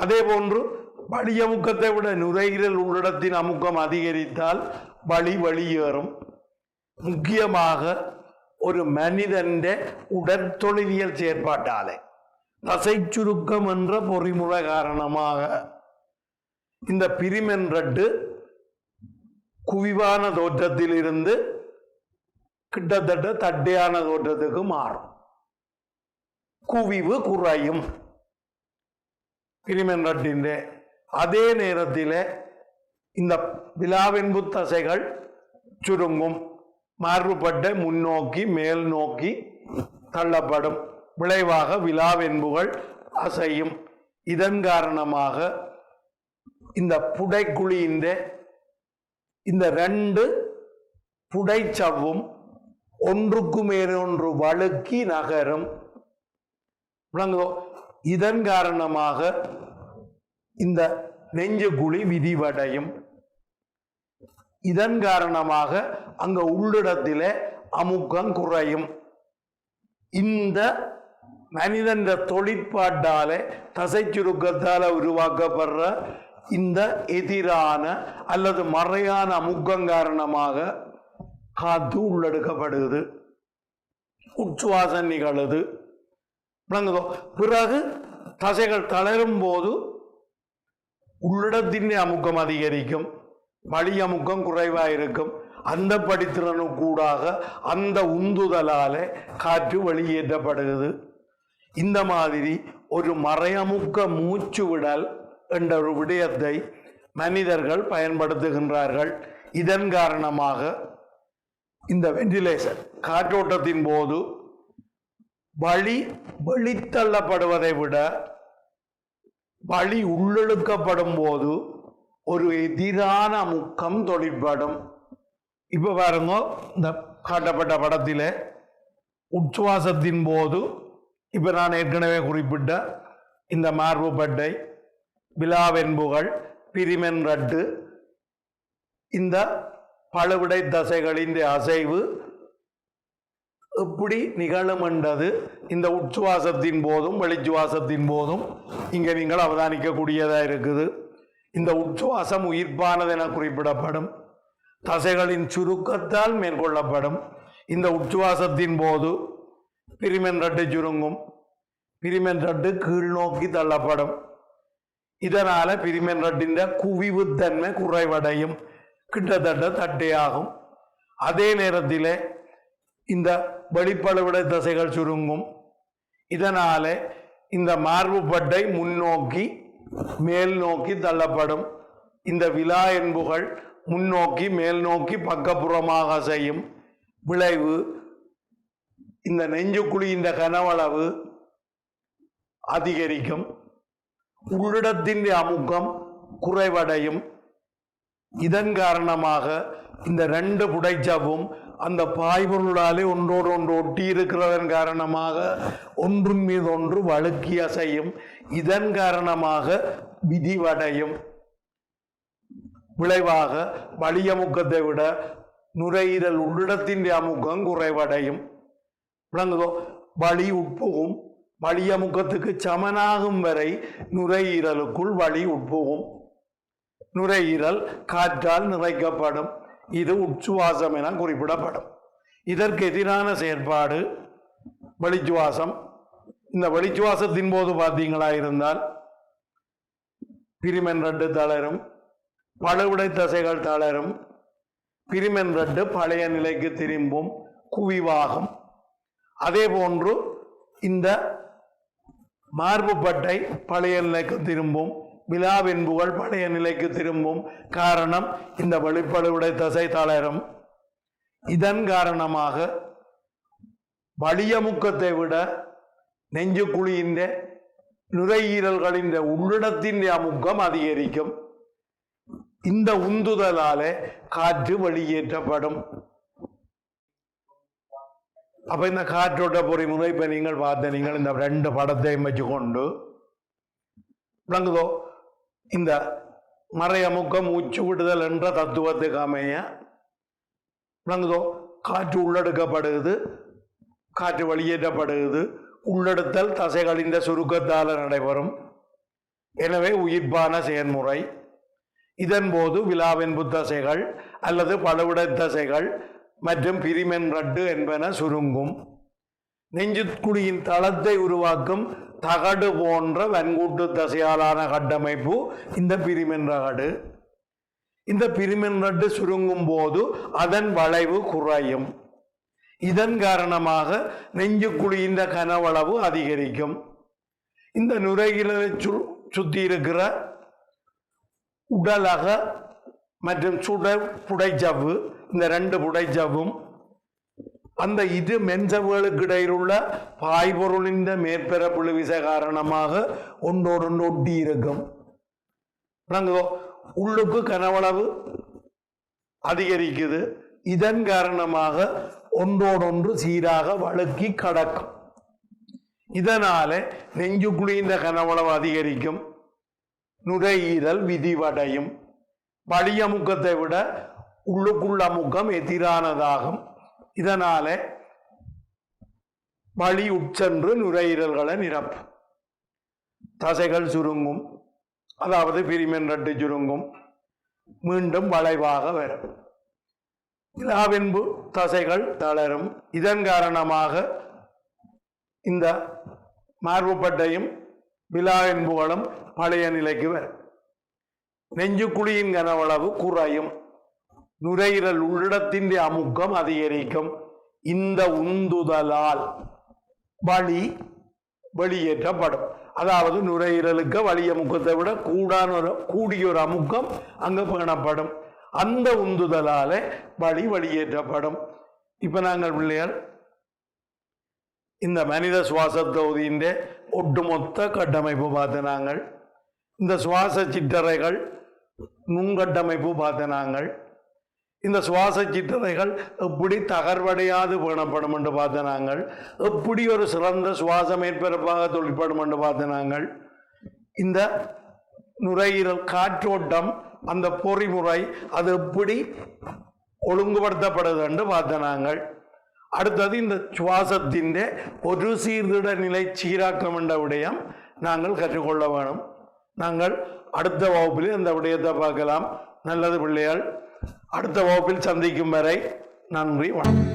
அதே போன்று வலியமுக்கத்தை விட நுரையீரல் உள்ளிடத்தின் அமுக்கம் அதிகரித்தால் வலி வெளியேறும். முக்கியமாக ஒரு மனிதன் உடற்தொழிலியல் செயற்பாட்டாலே தசை சுருக்கம் என்ற பொறிமுறை காரணமாக இந்த பிரிமென்றட்டு குவிவான தோற்றத்தில் இருந்து கிட்டத்தட்ட தட்டையான தோற்றத்துக்கு மாறும். குவிவு குறையும் பிரிமென்றட்டின். அதே நேரத்தில் இந்த விலாவென்பு தசைகள் சுருங்கும். மார்புப்பட்டை முன்னோக்கி மேல் நோக்கி தள்ளப்படும். விளைவாக விலாவென்புகள் அசையும். இதன் காரணமாக இந்த புடைக்குழியின் இந்த ரெண்டு புடைச்சவ்வும் ஒன்றுக்கு மேலொன்று வழுக்கி நகரும். இதன் காரணமாக இந்த நெஞ்சுக்குழி விரிவடையும். இதன் காரணமாக அங்க உள்ளிடத்திலே அமுக்கம் குறையும். இந்த மனிதன் தொழிற்பாட்டாலே தசை சுருக்கத்தால உருவாக்கப்படுற இந்த எதிரான அல்லது மறையான அமுக்கம் காரணமாக காத்து உள்ளெடுக்கப்படுது, உச்சுவாசம் நிகழுது. பிறகு தசைகள் தளரும் போது உள்ளிடத்தின் அமுக்கம் அதிகரிக்கும், வலி அமுக்கம் குறைவாயிருக்கும். அந்த படித்திறனுக்கூடாக அந்த உந்துதலால காற்று வெளியேற்றப்படுகிறது. இந்த மாதிரி ஒரு மறையமுக்க மூச்சு விடல் என்ற ஒரு விடயத்தை மனிதர்கள் பயன்படுத்துகின்றார்கள். இதன் காரணமாக இந்த வென்டிலேஷன் காற்றோட்டத்தின் போது வலி வெளித்தள்ளப்படுவதை விட வலி உள்ளிழுக்கப்படும் போது ஒரு எதிரான அமுக்கம் தொழிற்படும். இப்ப பாருங்க, இந்த காட்டப்பட்ட படத்தில் உச்சுவாசத்தின் போது இப்ப நான் ஏற்கனவே குறிப்பிட்ட இந்த மார்புப்பட்டை, விலாவென்புகள், பிரிமென்றட்டு, இந்த பழுவிடை தசைகளின் அசைவு எப்படி நிகழும் என்றது இந்த உச்சுவாசத்தின் போதும் வெளிச்சுவாசத்தின் போதும் இங்கே நீங்கள் அவதானிக்கக்கூடியதா இருக்குது. இந்த உச்சுவாசம் உயிர்ப்பானது என குறிப்பிடப்படும். தசைகளின் சுருக்கத்தால் மேற்கொள்ளப்படும். இந்த உச்சுவாசத்தின் போது பிரிமென்றட்டு சுருங்கும், பிரிமென்றட்டு கீழ் நோக்கி தள்ளப்படும். இதனால பிரிமென்றட்டின் குவிவுத்தன்மை குறைவடையும், கிட்டத்தட்ட தட்டையாகும். அதே நேரத்தில் இந்த வெளிப்பழுவிடை தசைகள் சுருங்கும். இதனால இந்த மார்புப்பட்டை முன்னோக்கி மேல் நோக்கி தள்ளப்படும். இந்த விலா என்புகள் முன்னோக்கி மேல் நோக்கி பக்கப்புறமாக செய்யும். விளைவு இந்த நெஞ்சுக்குழி இந்த கனவளவு அதிகரிக்கும், உள்ளிடத்தின் அமுக்கம் குறைவடையும். இதன் காரணமாக இந்த ரெண்டு புடைச்சவும் அந்த பாய்பொருளாலே ஒன்றோடு ஒன்று ஒட்டி இருக்கிறதன் காரணமாக ஒன்றின் மீது ஒன்று வழுக்கி அசையும். இதன் காரணமாக விதிவடையும். விளைவாக வலியமுக்கத்தை விட நுரையீரல் உள்ளிடத்தின் அமுக்கம் குறைவடையும். விளங்குதோ? வலி உட்புகும். வலியமுக்கத்துக்கு சமனாகும் வரை நுரையீரலுக்குள் வலி உட்புகும். நுரையீரல் காற்றால் நிறைக்கப்படும். இது உச்சுவாசம் என குறிப்பிடப்படும். இதற்கு எதிரான செயற்பாடு வெளிச்சுவாசம். இந்த வெளிச்சுவாசத்தின் போது பார்த்தீங்களா இருந்தால் பிரிமென்றட்டு தளரும், பழுவிடை தசைகள் தளரும், பிரிமென்றட்டு பழைய நிலைக்கு திரும்பும், குவிவாகும். அதே போன்று இந்த மார்புப்பட்டை பழைய நிலைக்கு திரும்பும், விலாவென்புகள் பழைய நிலைக்கு திரும்பும். காரணம், இந்த வெளிப்படுவிடை தசை தளரும். இதன் காரணமாக வலியமுக்கத்தை விட நெஞ்சுக்குழியின் நுரையீரல்களின் உள்ளிடத்தின் அமுக்கம் அதிகரிக்கும். இந்த உந்துதலாலே காற்று வெளியேற்றப்படும். அப்ப இந்த காற்றோட்ட பொறிமுறை இப்ப நீங்கள் பார்த்த நீங்கள் இந்த 2 படத்தையும் வச்சுக்கொண்டு விளங்குதோ, இந்த மறையமுக்கம் மூச்சு விடுதல் என்ற தத்துவத்துக்கு அமைய விளங்குதோ, காற்று உள்ளெடுக்கப்படுகிறது, காற்று வெளியேற்றப்படுகிறது. உள்ளெடுத்தல் தசைகளின் சுருக்கத்தால் நடைபெறும். எனவே உயிர்ப்பான செயல்முறை. இதன் போது விலாவென்பு தசைகள் அல்லது பலவிடை தசைகள் மற்றும் பிரிமென் ரட்டு என்பன சுருங்கும். நெஞ்சுக்குழியின் தளத்தை உருவாக்கும் தகடு போன்ற வன்கூட்டு தசையாலான கட்டமைப்பு இந்த பிரிமென் ரகடு. இந்த பிரிமென் ரட்டு சுருங்கும் போது அதன் வளைவு குறையும். இதன் காரணமாக நெஞ்சுக்குழியின் கனவளவு அதிகரிக்கும். இந்த நுரையீரலை சுத்தி இருக்கிற உடலக மற்றும் புடைச்சவ்வு, இந்த 2 புடைச்சவ்வும் அந்த இரு மென்சவ்வுகளுக்கு இடையில் உள்ள பாய்பொருளின் மேற்பரப்பு விசை காரணமாக ஒன்றோடு ஒட்டி இருக்கும். உள்ளுக்கு கனவளவு அதிகரிக்குது. இதன் காரணமாக ஒன்றோடொன்று சீராக வழுக்கி கடக்கும். இதனால நெஞ்சுக்குழியின் கனவளவு அதிகரிக்கும். நுரையீரல் விதிவடையும். வலியமுக்கத்தை விட உள்ளுக்குள்ள அமுக்கம் எதிரானதாகும். இதனால வலி உட்சென்று நுரையீரல்களை நிரப்பும். தசைகள் சுருங்கும், அதாவது பிரிமென் ரட்டு சுருங்கும், மீண்டும் வளைவாக வரும். விலாவென்பு தசைகள் தளரும். இதன் காரணமாக இந்த மார்புப்பட்டையும் விலாவென்புகளும் பழைய நிலைக்கு வரும். நெஞ்சுக்குழியின் கனவளவு குறையும். நுரையீரல் உள்ளிடத்தின் அமுக்கம் அதிகரிக்கும். இந்த உந்துதலால் வலி வெளியேற்றப்படும். அதாவது நுரையீரலுக்கு வலிய முக்கத்தை விட கூடிய ஒரு அமுக்கம் அங்கு பேணப்படும். அந்த உந்துதலாலே வலி வெளியேற்றப்படும். இப்ப நாங்கள் பிள்ளைகள் இந்த மனித சுவாச தொகுதியின் ஒட்டுமொத்த கட்டமைப்பு பார்த்த நாங்கள், இந்த சுவாச சிற்றறைகள் நுங்கட்டமைப்பு பார்த்த நாங்கள், இந்த சுவாச சிற்றறைகள் எப்படி தகர்வடையாது பேணப்படும் என்று பார்த்த நாங்கள், எப்படி ஒரு சிறந்த சுவாச மேற்பரப்பாக தொழிற்படும் என்று பார்த்த நாங்கள், இந்த நுரையீரல் காற்றோட்டம் அந்த பொறிமுறை அது எப்படி ஒழுங்குபடுத்தப்படுது என்று பார்த்த நாங்கள். அடுத்தது இந்த சுவாசத்தின் ஒரு சீர்திட நிலை சீராக்கம் என்ற விடயம் நாங்கள் கற்றுக்கொள்ள வேணும். நாங்கள் அடுத்த வகுப்பில் இந்த விடயத்தை பார்க்கலாம். நல்லது பிள்ளைகள், அடுத்த வகுப்பில் சந்திக்கும் வரை நன்றி, வணக்கம்.